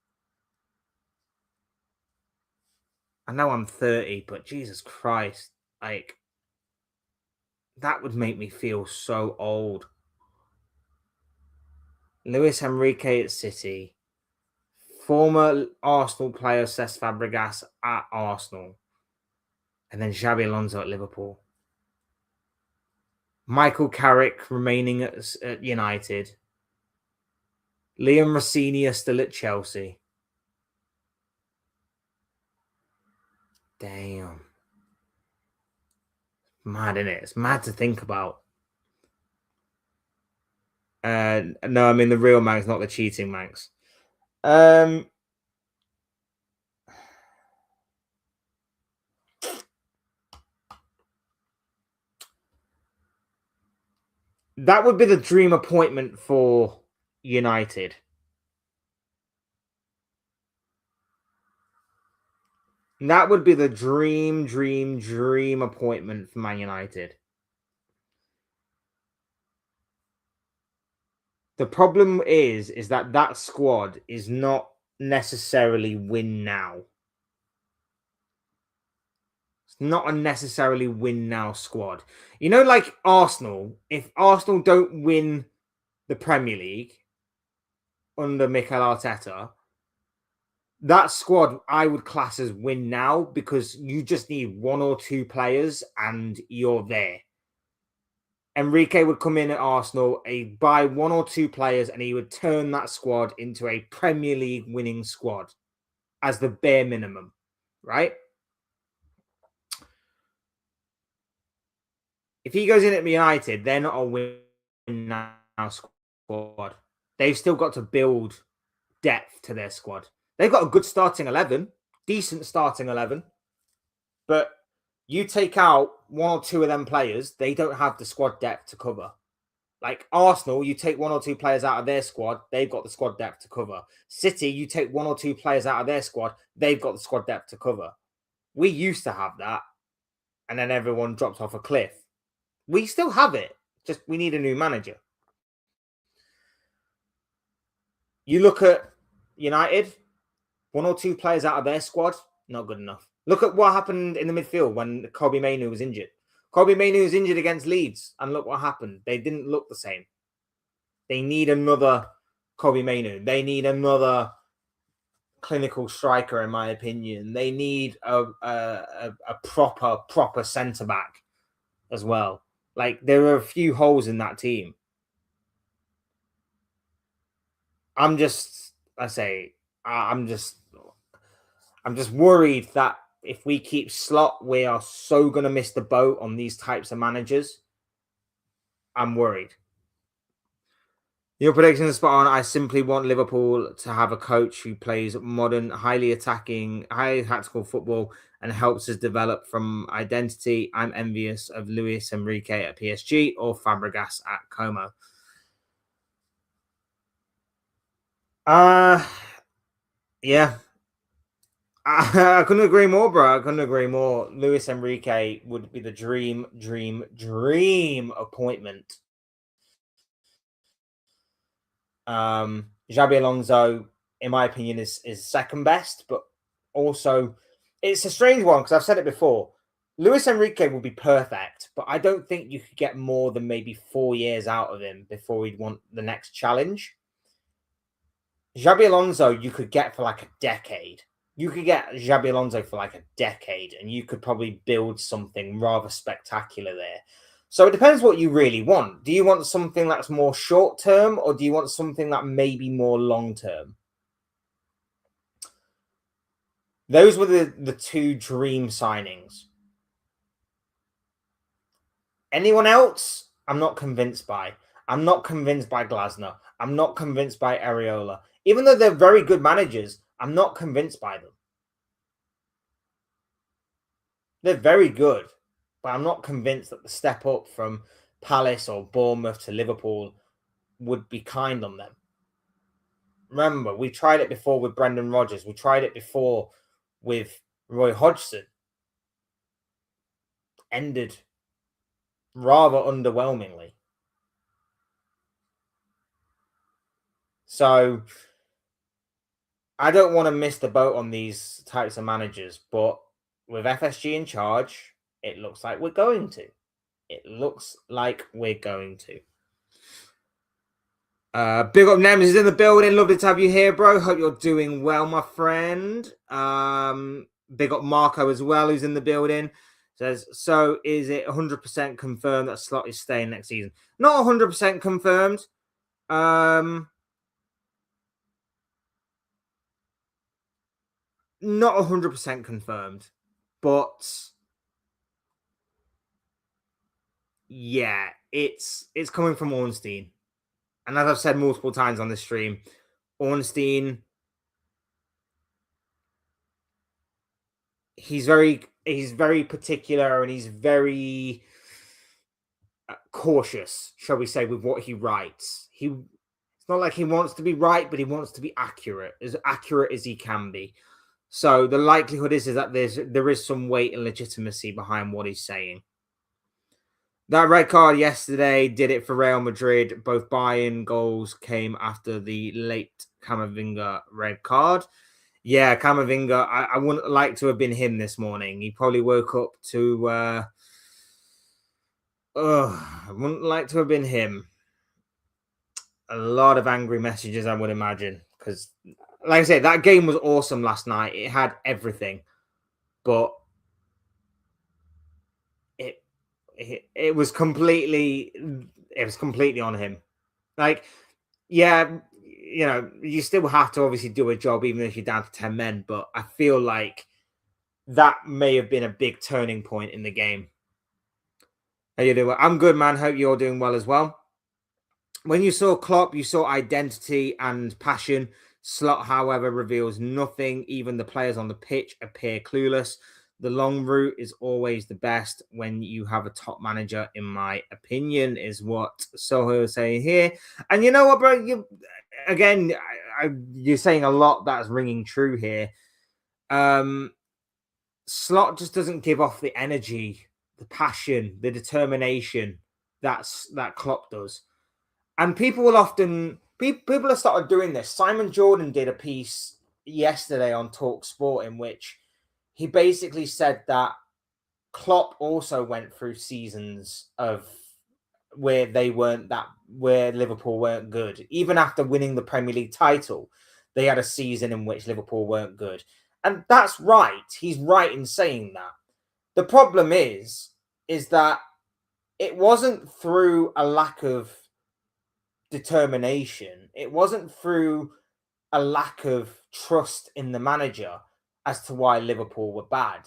Speaker 1: I know I'm 30, but Jesus Christ, like, that would make me feel so old. Luis Enrique at City. Former Arsenal player Cesc Fabregas at Arsenal. And then Xabi Alonso at Liverpool. Michael Carrick remaining at United. Liam Rossini still at Chelsea. Damn. Mad, isn't it? It's mad to think about. No, I mean the real Manx, not the cheating Manx. That would be the dream appointment for United. That would be the dream appointment for Man United. The problem is that squad is not necessarily win now. It's not a necessarily win now squad. You know, like Arsenal, if Arsenal don't win the Premier League under Mikel Arteta, that squad I would class as win now because you just need one or two players and you're there. Enrique would come in at Arsenal, he'd buy one or two players, and he would turn that squad into a Premier League winning squad as the bare minimum, right? If he goes in at United, they're not a win now squad. They've still got to build depth to their squad. They've got a good starting 11. decent starting 11, but you take out one or two of them players, they don't have the squad depth to cover. Like Arsenal, you take one or two players out of their squad, they've got the squad depth to cover. City, you take one or two players out of their squad, they've got the squad depth to cover. We used to have that, and then everyone drops off a cliff. We still have it, just we need a new manager. You look at United, one or two players out of their squad, not good enough. Look at what happened in the midfield when Kobbie Mainoo was injured. Kobbie Mainoo was injured against Leeds, and look what happened. They didn't look the same. They need another Kobbie Mainoo. They need another clinical striker, in my opinion. They need a proper centre-back as well. Like, there are a few holes in that team. I'm just worried that if we keep Slot, we are so going to miss the boat on these types of managers. I'm worried. Your prediction is spot on. I simply want Liverpool to have a coach who plays modern, highly attacking, highly tactical football and helps us develop from identity. I'm envious of Luis Enrique at PSG or Fabregas at Como. Yeah. I couldn't agree more, bro. I couldn't agree more. Luis Enrique would be the dream appointment. Xabi Alonso, in my opinion, is second best, but also it's a strange one because I've said it before. Luis Enrique will be perfect, but I don't think you could get more than maybe 4 years out of him before he'd want the next challenge. Xabi Alonso, you could get for like a decade. You could get Xabi Alonso for like a decade, and you could probably build something rather spectacular there. So it depends what you really want. Do you want something that's more short term, or do you want something that may be more long term? Those were the two dream signings. Anyone else, I'm not convinced by. I'm not convinced by Glasner. I'm not convinced by Areola. Even though they're very good managers, I'm not convinced by them. They're very good, but I'm not convinced that the step up from Palace or Bournemouth to Liverpool would be kind on them. Remember, we tried it before with Brendan Rodgers. We tried it before with Roy Hodgson. Ended rather underwhelmingly. So I don't want to miss the boat on these types of managers, but with FSG in charge, it looks like we're going to. It looks like we're going to. Big up Nems is in the building. Lovely to have you here, bro. Hope you're doing well, my friend. Big up Marco as well, who's in the building. Says, so is it 100% confirmed that Slot is staying next season? Not 100% confirmed. Not 100% confirmed, but yeah, it's coming from Ornstein. And as I've said multiple times on this stream, Ornstein, he's very particular and he's very cautious, shall we say, with what he writes. It's not like he wants to be right, but he wants to be accurate as he can be. So the likelihood is that there is some weight and legitimacy behind what he's saying. That red card yesterday did it for Real Madrid. Both Bayern goals came after the late Camavinga red card. Yeah, Camavinga, I wouldn't like to have been him this morning. He probably woke up to... I wouldn't like to have been him. A lot of angry messages, I would imagine. Because, like I said, that game was awesome last night. It had everything. But it was completely on him. Like, yeah, you know, you still have to obviously do a job even if you're down to 10 men, but I feel like that may have been a big turning point in the game. How you doing? I'm good, man. Hope you're doing well as well. When you saw Klopp, you saw identity and passion. Slot, however, reveals nothing. Even the players on the pitch appear clueless. The long route is always the best when you have a top manager, in my opinion, is what Soho is saying here. And you know what, bro? You're saying a lot that's ringing true here. Slot just doesn't give off the energy, the passion, the determination that Klopp does. And people have started doing this. Simon Jordan did a piece yesterday on Talk Sport in which he basically said that Klopp also went through seasons of where Liverpool weren't good. Even after winning the Premier League title, they had a season in which Liverpool weren't good. And that's right. He's right in saying that. The problem is that it wasn't through a lack of determination. It wasn't through a lack of trust in the manager as to why Liverpool were bad.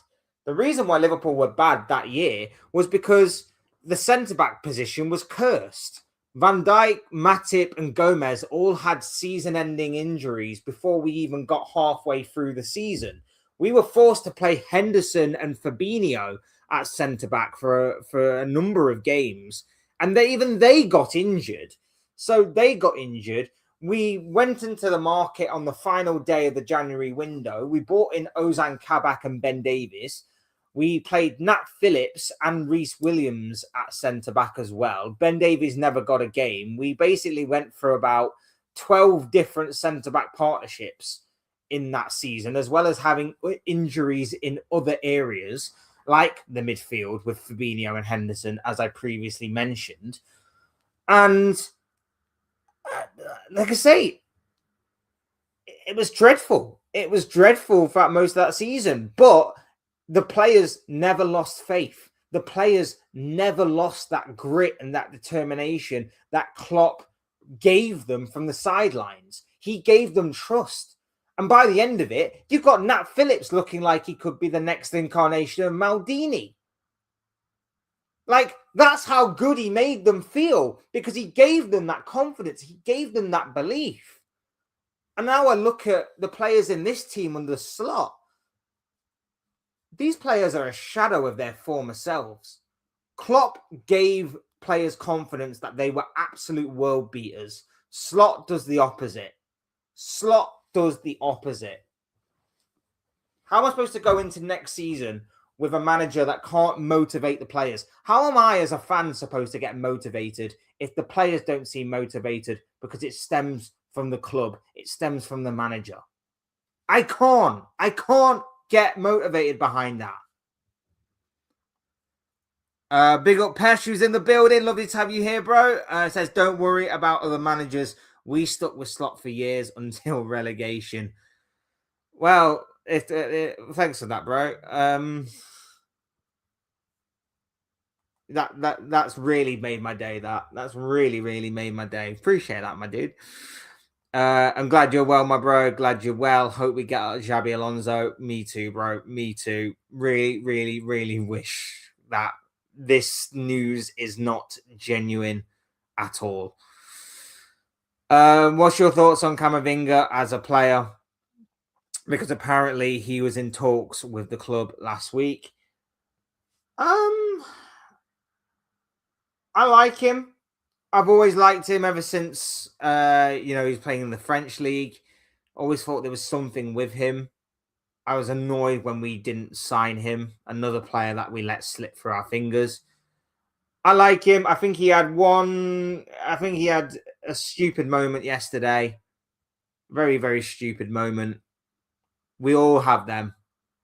Speaker 1: The reason why Liverpool were bad that year was because the centre-back position was cursed. Van Dijk, Matip and Gomez all had season-ending injuries before we even got halfway through the season. We were forced to play Henderson and Fabinho at centre-back for a number of games, and they got injured. So they got injured. We went into the market on the final day of the January window. We bought in Ozan Kabak and Ben Davies. We played Nat Phillips and Reece Williams at centre-back as well. Ben Davies never got a game. We basically went for about 12 different centre-back partnerships in that season, as well as having injuries in other areas, like the midfield with Fabinho and Henderson, as I previously mentioned. And like I say, it was dreadful. It was dreadful for most of that season, but the players never lost faith. The players never lost that grit and that determination that Klopp gave them from the sidelines. He gave them trust. And by the end of it, you've got Nat Phillips looking like he could be the next incarnation of Maldini. Like, that's how good he made them feel, because he gave them that confidence. He gave them that belief. And now I look at the players in this team under Slot. These players are a shadow of their former selves. Klopp gave players confidence that they were absolute world beaters. Slot does the opposite. Slot does the opposite. How am I supposed to go into next season with a manager that can't motivate the players? How am I as a fan supposed to get motivated if the players don't seem motivated because it stems from the club? It stems from the manager. I can't get motivated behind that. Big up Pesh, who's in the building. Lovely to have you here, bro. Says, don't worry about other managers. We stuck with Slot for years until relegation. Well, thanks for that, bro. That's really made my day. That's really made my day. Appreciate that, my dude. I'm glad you're well, my bro. Glad you're well. Hope we get Xabi Alonso. Me too, bro. Me too. Really wish that this news is not genuine at all. What's your thoughts on Camavinga as a player? Because apparently he was in talks with the club last week. I like him. I've always liked him ever since, he's playing in the French league. Always thought there was something with him. I was annoyed when we didn't sign him. Another player that we let slip through our fingers. I like him. I think he had a stupid moment yesterday. Very stupid moment. We all have them.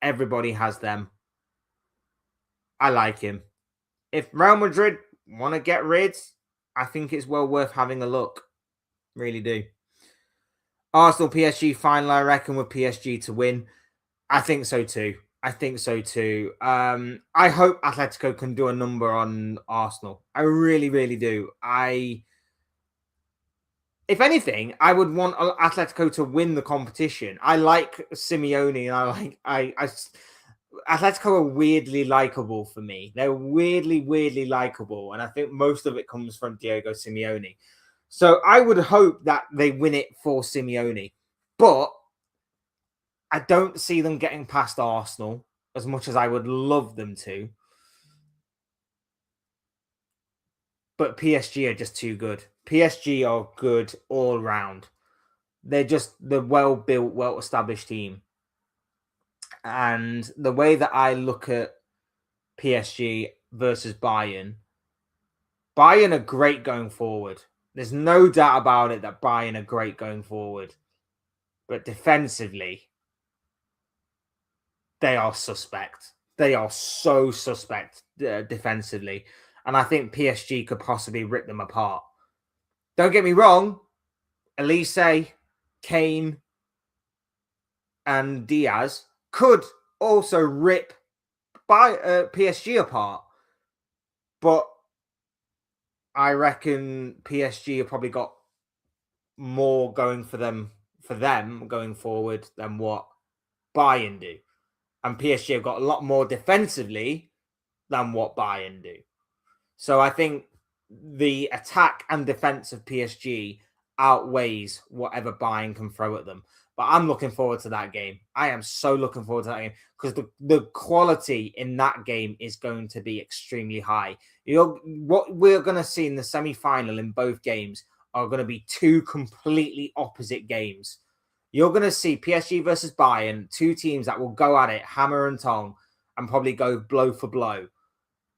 Speaker 1: Everybody has them. I like him. If Real Madrid want to get rid, I think it's well worth having a look. Really do. Arsenal PSG final, I reckon, with PSG to win. I think so too. I hope Atletico can do a number on Arsenal. I really do. If anything, I would want Atletico to win the competition. I like Simeone, and Atletico are weirdly likable for me. They're weirdly likable, and I think most of it comes from Diego Simeone. So I would hope that they win it for Simeone. But I don't see them getting past Arsenal as much as I would love them to. But PSG are just too good. PSG are good all round. They're just the well-built, well-established team. And the way that I look at PSG versus Bayern are great going forward. There's no doubt about it that Bayern are great going forward. But defensively, they are suspect. They are so suspect defensively. And I think PSG could possibly rip them apart. Don't get me wrong. Elise, Kane, and Diaz could also rip PSG apart. But I reckon PSG have probably got more going for them going forward than what Bayern do. And PSG have got a lot more defensively than what Bayern do. So I think the attack and defense of PSG outweighs whatever Bayern can throw at them. But I'm looking forward to that game. I am so looking forward to that game because the quality in that game is going to be extremely high. What we're going to see in the semi-final in both games are going to be two completely opposite games. You're going to see PSG versus Bayern, two teams that will go at it, hammer and tong, and probably go blow for blow.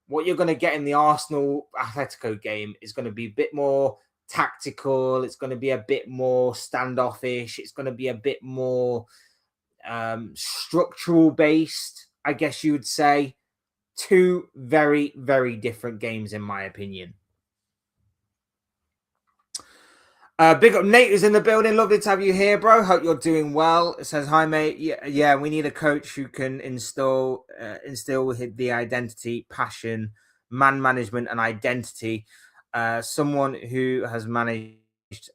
Speaker 1: What you're going to get in the Arsenal Atletico game is going to be a bit more tactical. It's going to be a bit more standoffish. It's going to be a bit more structural based, I guess you would say. Two very, very different games, in my opinion. Big up Nate is in the building. Lovely to have you here, bro. Hope you're doing well. It says, hi, mate. Yeah, we need a coach who can instill the identity, passion, man management, and identity. Someone who has managed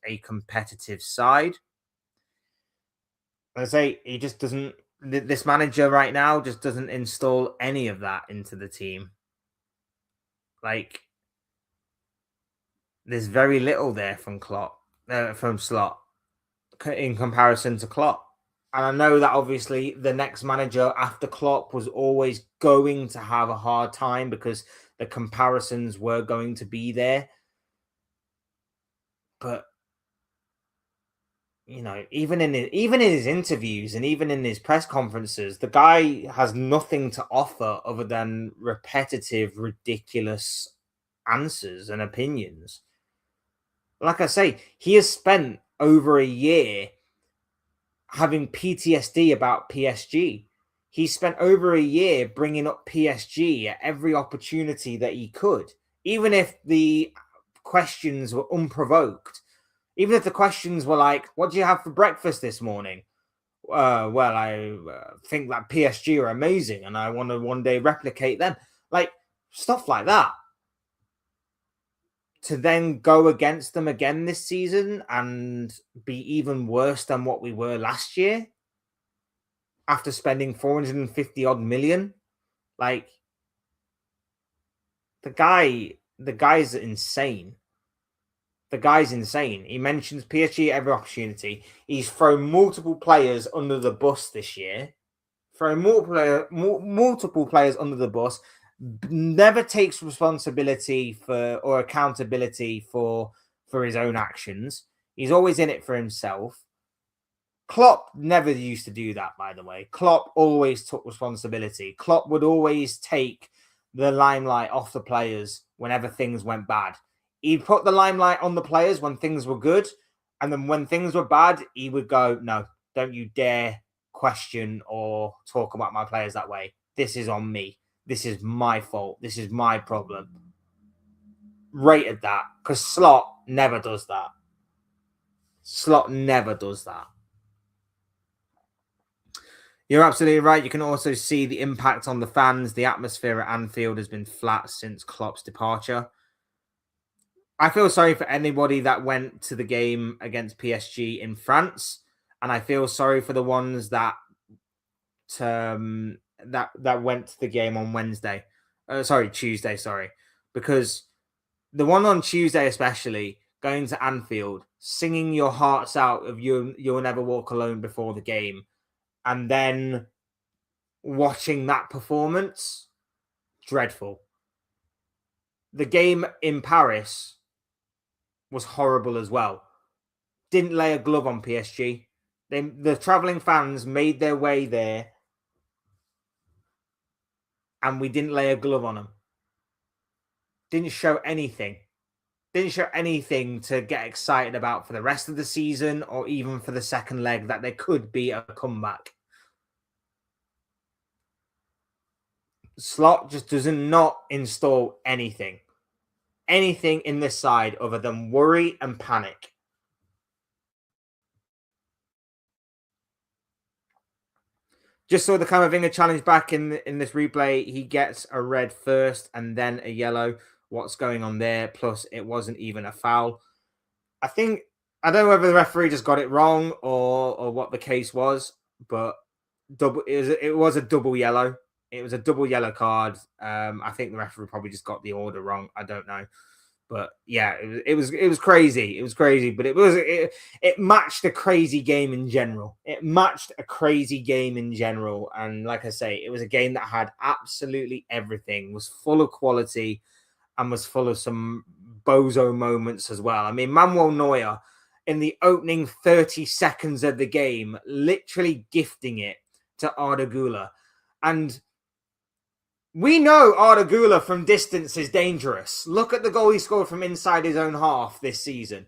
Speaker 1: a competitive side. I say he just doesn't. This manager right now just doesn't install any of that into the team. Like, there's very little there from Slot in comparison to Klopp. And I know that obviously the next manager after Klopp was always going to have a hard time because the comparisons were going to be there. But you know, even in his interviews and even in his press conferences, the guy has nothing to offer other than repetitive, ridiculous answers and opinions. Like I say, he has spent over a year having PTSD about PSG. He spent over a year bringing up PSG at every opportunity that he could, even if the questions were unprovoked. Even if the questions were like, what do you have for breakfast this morning? Well, I think that PSG are amazing and I want to one day replicate them. Like, stuff like that. To then go against them again this season and be even worse than what we were last year after spending 450 odd million. Like, the guy's insane. The guy's insane. He mentions PSG at every opportunity. He's thrown multiple players under the bus this year. Thrown multiple players under the bus. Never takes responsibility for or accountability for his own actions. He's always in it for himself. Klopp never used to do that, by the way. Klopp always took responsibility. Klopp would always take the limelight off the players whenever things went bad. He'd put the limelight on the players when things were good. And then when things were bad, he would go, no, don't you dare question or talk about my players that way. This is on me. This is my fault. This is my problem. Rated that because Slot never does that. Slot never does that. You're absolutely right. You can also see the impact on the fans. The atmosphere at Anfield has been flat since Klopp's departure. I feel sorry for anybody that went to the game against PSG in France, and I feel sorry for the ones that went to the game on Tuesday, because the one on Tuesday especially going to Anfield, singing your hearts out of You'll Never Walk Alone before the game, and then watching that performance, dreadful. The game in Paris was horrible as well. Didn't lay a glove on PSG. The travelling fans made their way there, and we didn't lay a glove on them. Didn't show anything. Didn't show anything to get excited about for the rest of the season or even for the second leg that there could be a comeback. Slot just does not install anything in this side other than worry and panic. Just saw the Camavinga challenge back in this replay. He gets a red first and then a yellow. What's going on there? Plus, it wasn't even a foul. I don't know whether the referee just got it wrong or what the case was, but it was a double yellow. It was a double yellow card. I think the referee probably just got the order wrong. I don't know. But yeah, it was crazy. It was crazy, but it matched a crazy game in general. And like I say, it was a game that had absolutely everything. Was full of quality, and was full of some bozo moments as well. I mean, Manuel Neuer in the opening 30 seconds of the game, literally gifting it to Arda Güler, and we know Arda Güler from distance is dangerous. Look at the goal he scored from inside his own half this season.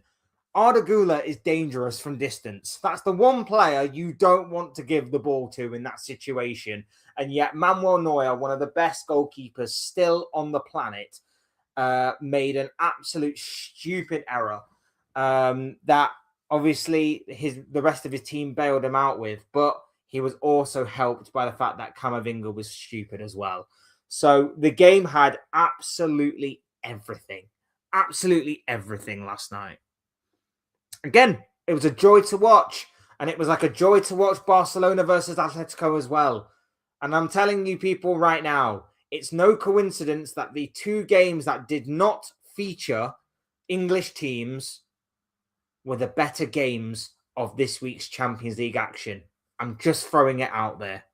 Speaker 1: Arda Güler is dangerous from distance. That's the one player you don't want to give the ball to in that situation. And yet Manuel Neuer, one of the best goalkeepers still on the planet, made an absolute stupid error that obviously the rest of his team bailed him out with. But he was also helped by the fact that Camavinga was stupid as well. So the game had absolutely everything last night. Again, it was a joy to watch, and it was like a joy to watch Barcelona versus Atletico as well. And I'm telling you people right now, it's no coincidence that the two games that did not feature English teams were the better games of this week's Champions League action. I'm just throwing it out there.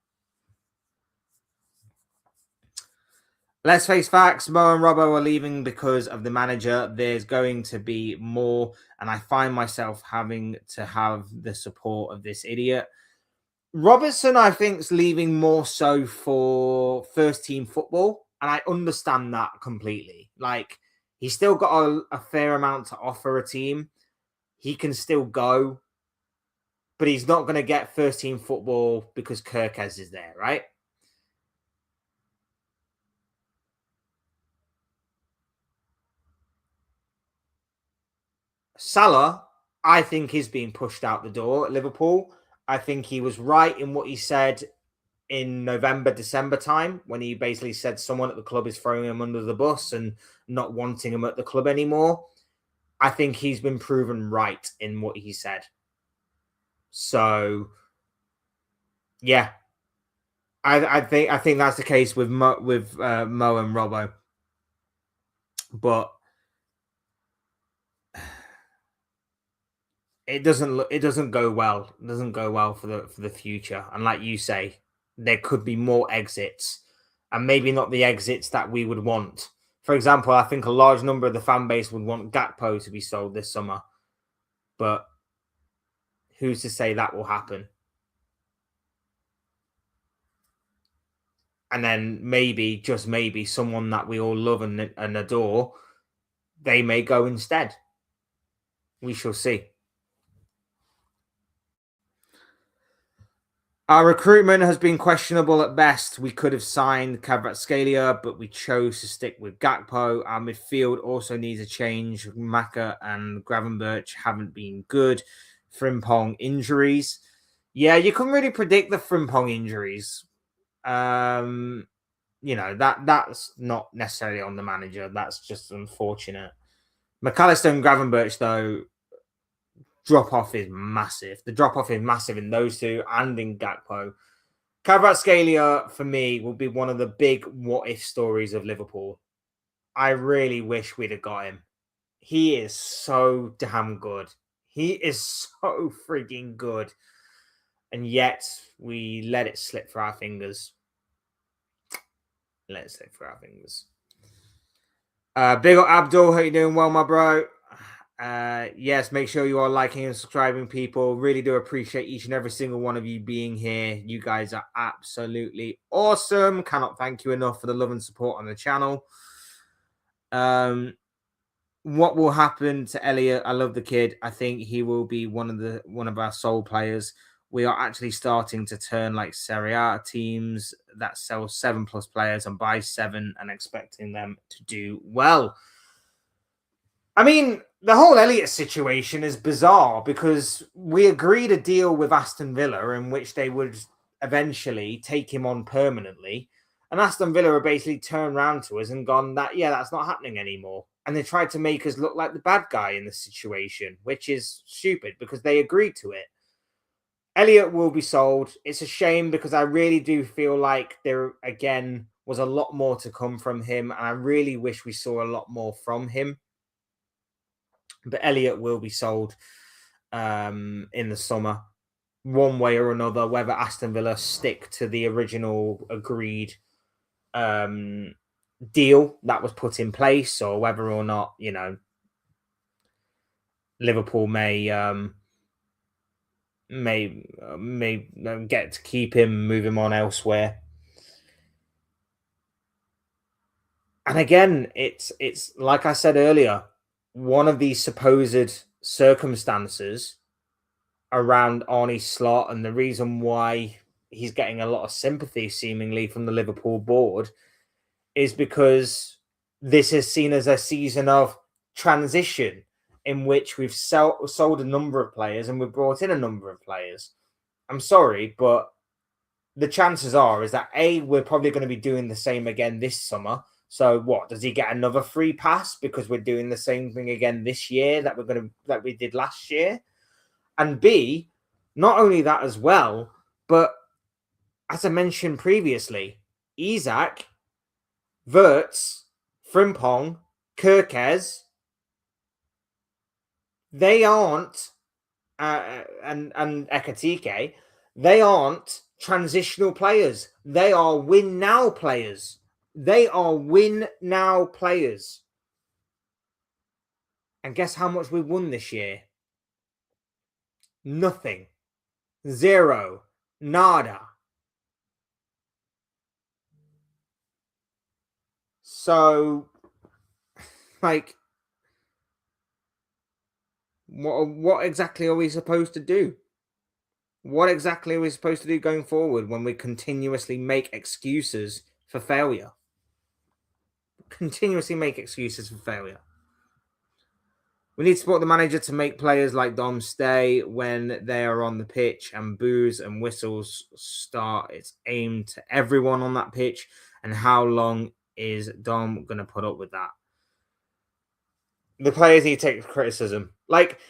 Speaker 1: Let's face facts, Mo and Robbo are leaving because of the manager. There's going to be more, and I find myself having to have the support of this idiot. Robertson, I think, is leaving more so for first-team football, and I understand that completely. Like, he's still got a fair amount to offer a team. He can still go, but he's not going to get first-team football because Kirkez is there, right? Salah, I think, is being pushed out the door at Liverpool. I think he was right in what he said in November, December time, when he basically said someone at the club is throwing him under the bus and not wanting him at the club anymore. I think he's been proven right in what he said. So, yeah, I think that's the case with Mo and Robbo. But it doesn't go well. It doesn't go well for the future. And like you say, there could be more exits, and maybe not the exits that we would want. For example, I think a large number of the fan base would want Gakpo to be sold this summer, but who's to say that will happen? And then maybe, just maybe, someone that we all love and adore, they may go instead. We shall see. Our recruitment has been questionable at best. We could have signed Kvaratskhelia, but we chose to stick with Gakpo. Our midfield also needs a change. Maka and Gravenberch haven't been good. Frimpong injuries. Yeah, you couldn't really predict the Frimpong injuries. That's not necessarily on the manager. That's just unfortunate. McAllister and Gravenberch, though, drop-off is massive. The drop-off is massive in those two and in Gakpo. Kvaratskhelia, for me, will be one of the big what-if stories of Liverpool. I really wish we'd have got him. He is so damn good. He is so freaking good. And yet we let it slip through our fingers. Let it slip through our fingers. Big up Abdul, how you doing? Well, my bro. Yes, make sure you are liking and subscribing, people. Really do appreciate each and every single one of you being here. You guys are absolutely awesome. Cannot thank you enough for the love and support on the channel. What will happen to Elliot? I love the kid. I think he will be one of our soul players. We are actually starting to turn like Serie A teams that sell 7+ players and buy 7 and expecting them to do well. I mean, the whole Elliot situation is bizarre because we agreed a deal with Aston Villa in which they would eventually take him on permanently. And Aston Villa have basically turned around to us and gone, that's not happening anymore. And they tried to make us look like the bad guy in the situation, which is stupid because they agreed to it. Elliot will be sold. It's a shame because I really do feel like there, again, was a lot more to come from him. And I really wish we saw a lot more from him. But Elliot will be sold in the summer, one way or another, whether Aston Villa stick to the original agreed deal that was put in place, or whether or not, Liverpool may get to keep him, move him on elsewhere. And again, it's like I said earlier, one of these supposed circumstances around Arne Slot and the reason why he's getting a lot of sympathy seemingly from the Liverpool board is because this is seen as a season of transition in which we've sold a number of players and we've brought in a number of players. I'm sorry, but the chances are is that we're probably going to be doing the same again this summer. So what, does he get another free pass because we're doing the same thing again this year that we did last year? And B, not only that as well, but as I mentioned previously, Isak, Wirtz, Frimpong, Kirkez, they aren't, and Ekatike, they aren't transitional players. They are win now players. They are win now players. And guess how much we won this year? Nothing. Zero. Nada. So, like, what exactly are we supposed to do? What exactly are we supposed to do going forward when we continuously make excuses for failure? Continuously make excuses for failure. We need to support the manager to make players like Dom stay when they are on the pitch and boos and whistles start. It's aimed to everyone on that pitch. And how long is Dom going to put up with that? The players need to take criticism. Like,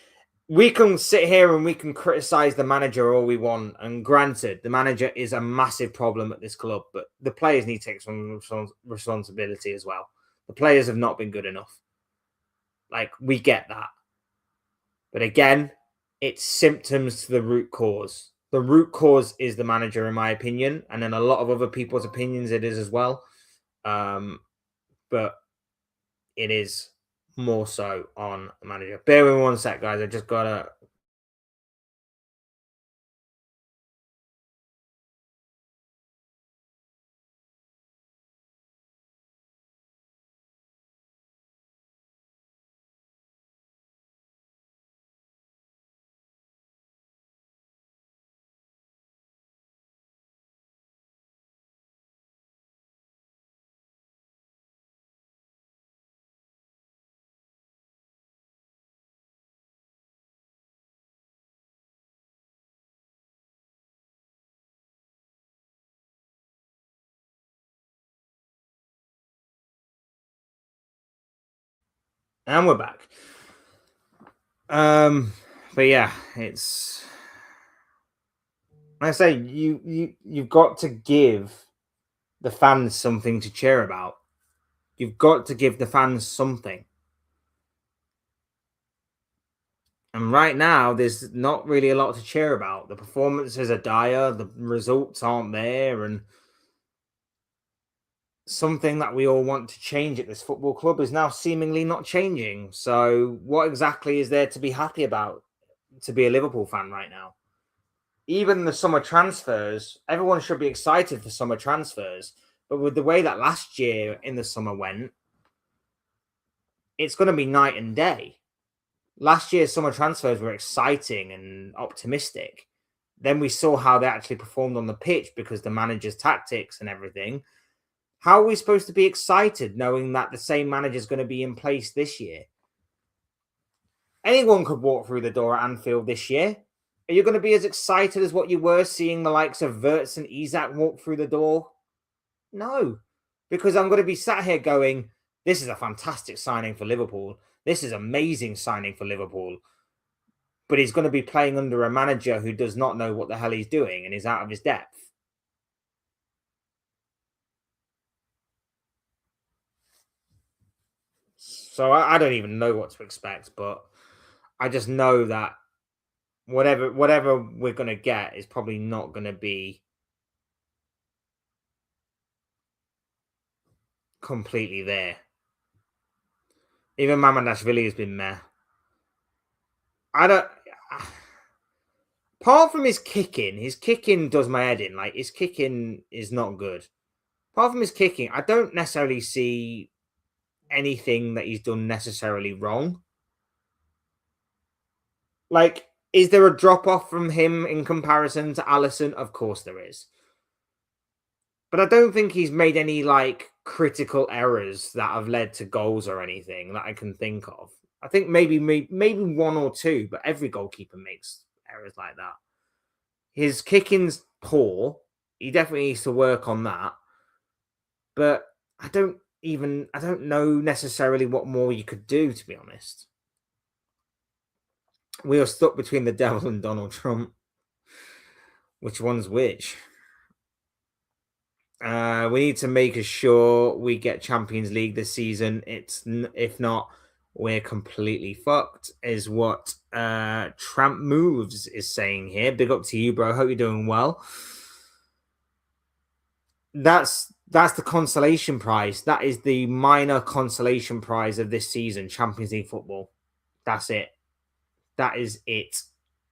Speaker 1: we can sit here and we can criticize the manager all we want. And granted, the manager is a massive problem at this club, but the players need to take some responsibility as well. The players have not been good enough. Like, we get that. But again, it's symptoms to the root cause. The root cause is the manager, in my opinion. And in a lot of other people's opinions, it is as well. But it is more so on the manager. Bear with me one sec, guys. I just got to... And we're back. But yeah, it's... Like I say, you've got to give the fans something to cheer about. You've got to give the fans something. And right now, there's not really a lot to cheer about. The performances are dire, the results aren't there, and something that we all want to change at this football club is now seemingly not changing. So, what exactly is there to be happy about to be a Liverpool fan right now? Even the summer transfers, everyone should be excited for summer transfers. But with the way that last year in the summer went, it's going to be night and day. Last year's summer transfers were exciting and optimistic. Then we saw how they actually performed on the pitch because the manager's tactics and everything. How are we supposed to be excited knowing that the same manager is going to be in place this year? Anyone could walk through the door at Anfield this year. Are you going to be as excited as what you were seeing the likes of Wirtz and Isak walk through the door? No, because I'm going to be sat here going, this is a fantastic signing for Liverpool. This is amazing signing for Liverpool. But he's going to be playing under a manager who does not know what the hell he's doing and is out of his depth. So I don't even know what to expect, but I just know that whatever we're going to get is probably not going to be completely there. Even Mamardashvili has been meh. I don't. Apart from his kicking does my head in. Like, his kicking is not good. Apart from his kicking, I don't necessarily see anything that he's done necessarily wrong. Like, is there a drop off from him in comparison to Alisson? Of course there is. But I don't think he's made any like critical errors that have led to goals or anything that I can think of. I think maybe one or two, but every goalkeeper makes errors like that. His kicking's poor. He definitely needs to work on that. But I don't know necessarily what more you could do, to be honest. We are stuck between the devil and Donald Trump. Which one's which? We need to make sure we get Champions League this season. If not, we're completely fucked, is what Tramp Moves is saying here. Big up to you, bro. Hope you're doing well. That's the consolation prize. That is the minor consolation prize of this season, Champions League football. That's it. That is it.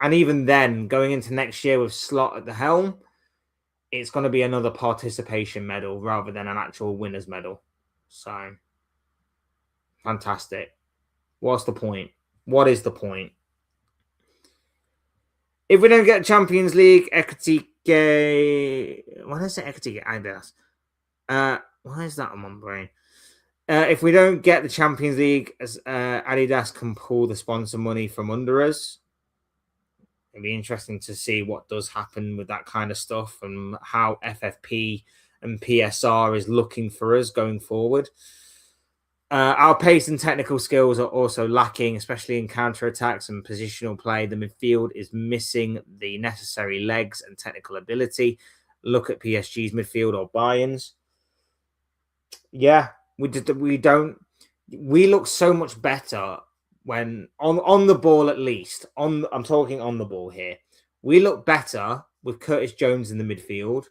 Speaker 1: And even then, going into next year with Slot at the helm, it's going to be another participation medal rather than an actual winner's medal. So, fantastic. What's the point? What is the point? If we don't get Champions League, Ekatike... What is it? Ekatike Adidas. Why is that on my brain? If we don't get the Champions League, Adidas can pull the sponsor money from under us. It'd be interesting to see what does happen with that kind of stuff and how FFP and PSR is looking for us going forward. Our pace and technical skills are also lacking, especially in counter-attacks and positional play. The midfield is missing the necessary legs and technical ability. Look at PSG's midfield or Bayern's. Yeah, we don't. We look so much better when on the ball, at least. I'm talking on the ball here. We look better with Curtis Jones in the midfield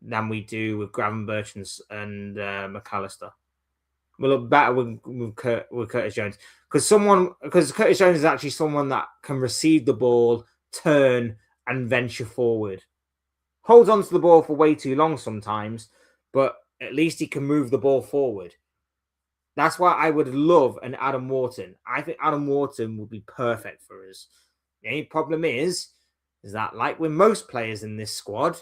Speaker 1: than we do with Gravenberch and McAllister. We look better with Curtis Jones because Curtis Jones is actually someone that can receive the ball, turn, and venture forward. Holds onto the ball for way too long sometimes, but at least he can move the ball forward. That's why I would love an Adam Wharton. I think Adam Wharton would be perfect for us. The only problem is that, like with most players in this squad,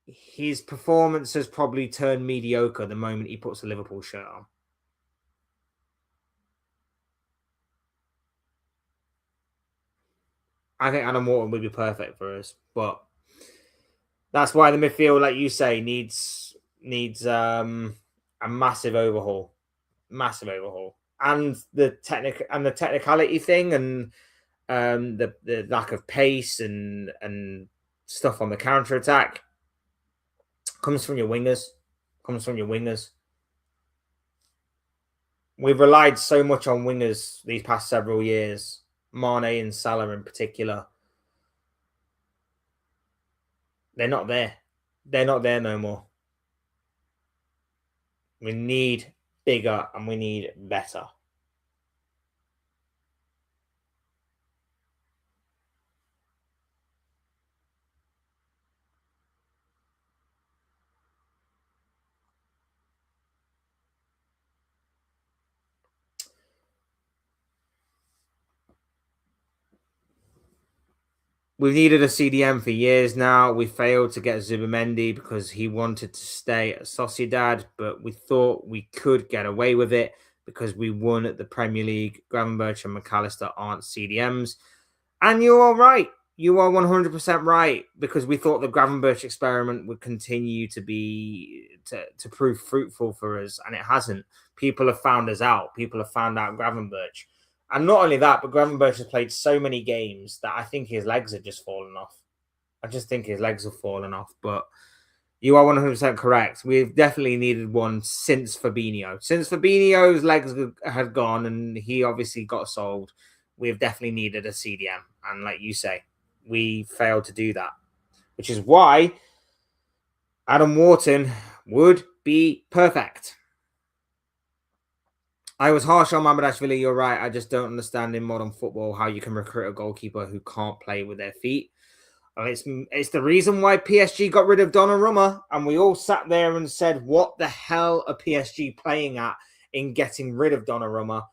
Speaker 1: his performance has probably turned mediocre the moment he puts a Liverpool shirt on. I think Adam Wharton would be perfect for us, but that's why the midfield, like you say, needs a massive overhaul, and the technicality thing, and the lack of pace and stuff on the counter attack comes from your wingers. We've relied so much on wingers these past several years, Mane and Salah in particular. They're not there. They're not there no more. We need bigger and we need better. We've needed a CDM for years now. We failed to get Zubimendi because he wanted to stay at Sociedad, but we thought we could get away with it because we won at the Premier League. Gravenberch and McAllister aren't CDMs. And you are right. You are 100% right, because we thought the Gravenberch experiment would continue to prove fruitful for us, and it hasn't. People have found us out. People have found out Gravenberch. And not only that, but Gravenberch has played so many games that I think his legs have just fallen off. I just think his legs have fallen off. But you are 100% correct. We've definitely needed one since Fabinho. Since Fabinho's legs had gone and he obviously got sold, we've definitely needed a CDM. And like you say, we failed to do that, which is why Adam Wharton would be perfect. I was harsh on Mamardashvili, you're right. I just don't understand in modern football how you can recruit a goalkeeper who can't play with their feet. It's the reason why PSG got rid of Donnarumma, and we all sat there and said, what the hell are PSG playing at in getting rid of Donnarumma?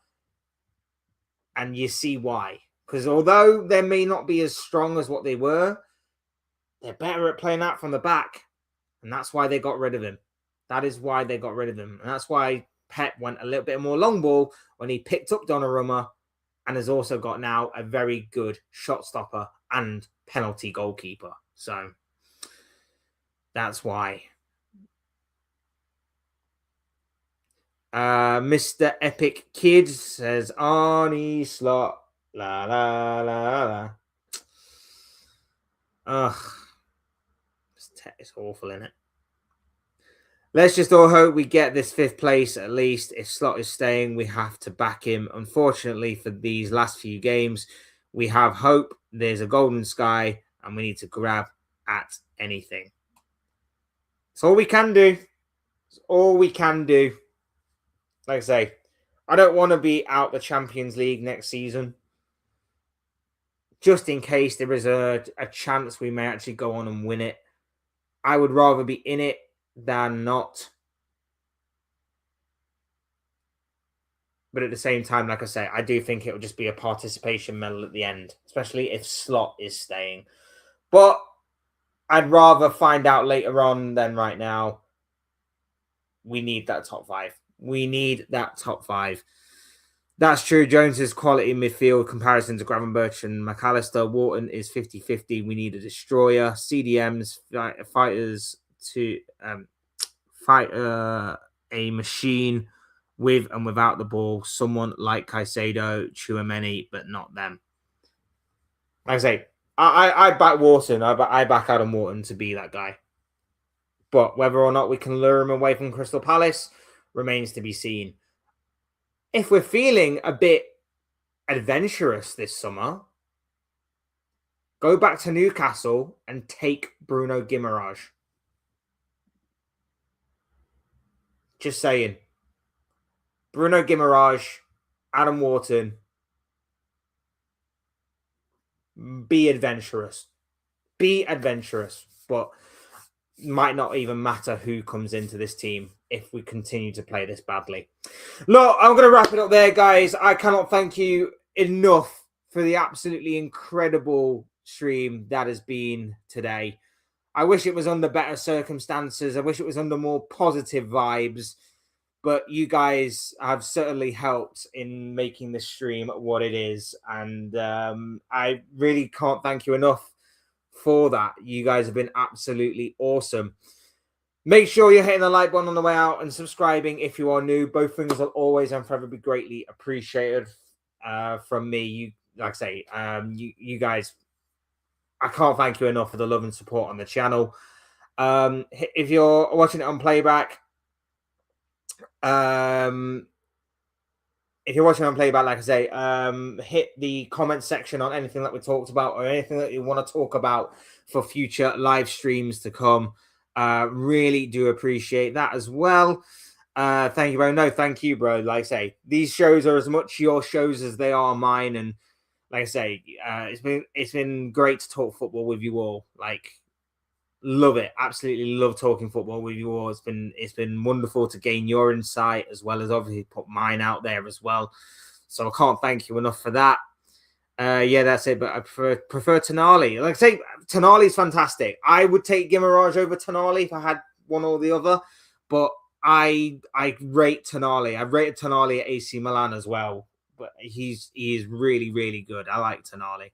Speaker 1: And you see why. Because although they may not be as strong as what they were, they're better at playing out from the back. And that's why they got rid of him. That is why they got rid of him. And that's why Pep went a little bit more long ball when he picked up Donnarumma, and has also got now a very good shot stopper and penalty goalkeeper. So that's why. Mr. Epic Kid says, Arne Slot. La, la, la, la. Ugh. It's awful, isn't it? Let's just all hope we get this 5th place at least. If Slot is staying, we have to back him. Unfortunately, for these last few games, we have hope. There's a golden sky, and we need to grab at anything. It's all we can do. It's all we can do. Like I say, I don't want to be out the Champions League next season. Just in case there is a chance we may actually go on and win it. I would rather be in it than not. But at the same time, like I say, I do think it will just be a participation medal at the end, especially if Slot is staying. But I'd rather find out later on than right now. We need that top 5. We need that top 5. That's true. Jones's quality midfield comparison to Gravenberch and McAllister. Wharton is 50-50. We need a destroyer. CDMs, fighters to fight a machine with and without the ball. Someone like Caicedo, Tchouaméni, but not them. Like I say, I back Wharton. I back Adam Wharton to be that guy. But whether or not we can lure him away from Crystal Palace remains to be seen. If we're feeling a bit adventurous this summer, go back to Newcastle and take Bruno Guimaraes. Just saying. Bruno Guimaraes, Adam Wharton. Be adventurous. Be adventurous. But might not even matter who comes into this team if we continue to play this badly. Look, I'm going to wrap it up there, guys. I cannot thank you enough for the absolutely incredible stream that has been today. I wish it was under better circumstances. I wish it was under more positive vibes. But you guys have certainly helped in making this stream what it is. And I really can't thank you enough for that. You guys have been absolutely awesome. Make sure you're hitting the like button on the way out and subscribing if you are new. Both things will always and forever be greatly appreciated from me. You, like I say, you guys, I can't thank you enough for the love and support on the channel. If you're watching it on playback, if you're watching on playback, like I say, hit the comment section on anything that we talked about or anything that you want to talk about for future live streams to come. Really do appreciate that as well. Thank you, bro. No, thank you, bro. Like I say, these shows are as much your shows as they are mine, and like I say, it's been great to talk football with you all. Like, love it. Absolutely love talking football with you all. It's been wonderful to gain your insight as well as obviously put mine out there as well. So I can't thank you enough for that. Yeah, that's it. But I prefer Tonali. Like I say, Tonali's fantastic. I would take Guimarães over Tonali if I had one or the other, but I rate Tonali. I've rated Tonali at AC Milan as well, but he is really, really good. I like Tonali.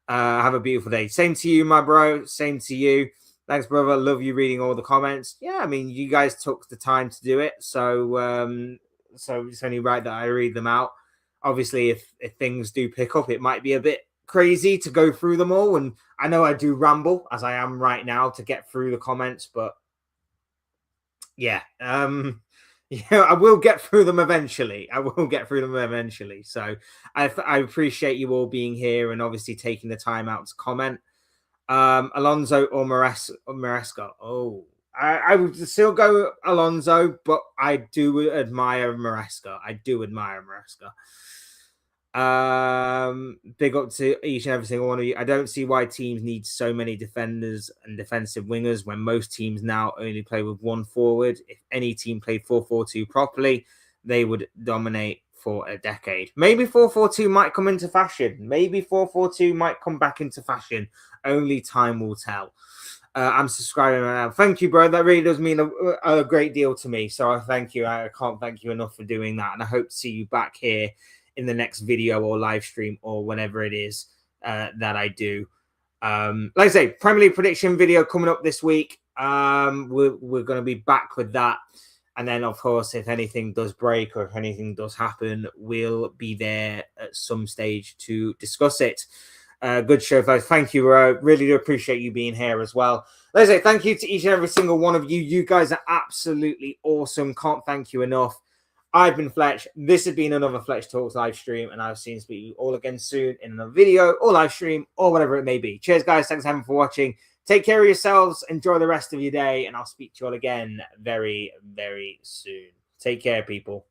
Speaker 1: Have a beautiful day. Same to you, my bro. Same to you. Thanks, brother. Love you reading all the comments. Yeah, I mean, you guys took the time to do it, so it's only right that I read them out. Obviously, if things do pick up, it might be a bit crazy to go through them all, and I know I do ramble as I am right now to get through the comments, but yeah, yeah, I will get through them eventually. So I appreciate you all being here and obviously taking the time out to comment. Alonso or Maresca. Oh, I would still go Alonso, but I do admire Maresca. Big up to each and every single one of you. I don't see why teams need so many defenders and defensive wingers when most teams now only play with one forward. If any team played 4-4-2 properly, they would dominate for a decade. Maybe 4-4-2 might come into fashion. Maybe 4-4-2 might come back into fashion. Only time will tell. I'm subscribing right now. Thank you, bro. That really does mean a great deal to me. So I thank you. I can't thank you enough for doing that. And I hope to see you back here in the next video or live stream or whatever it is that I do. Like I say, Premier League prediction video coming up this week. We're going to be back with that. And then, of course, if anything does break or if anything does happen, we'll be there at some stage to discuss it. Good show, folks. Thank you. Really do appreciate you being here as well. Like I say, thank you to each and every single one of you. You guys are absolutely awesome. Can't thank you enough. I've been Fletch. This has been another Fletch Talks live stream, and I'll see you speak to you all again soon in another video or live stream or whatever it may be. Cheers, guys. Thanks for watching. Take care of yourselves. Enjoy the rest of your day, and I'll speak to you all again very, very soon. Take care, people.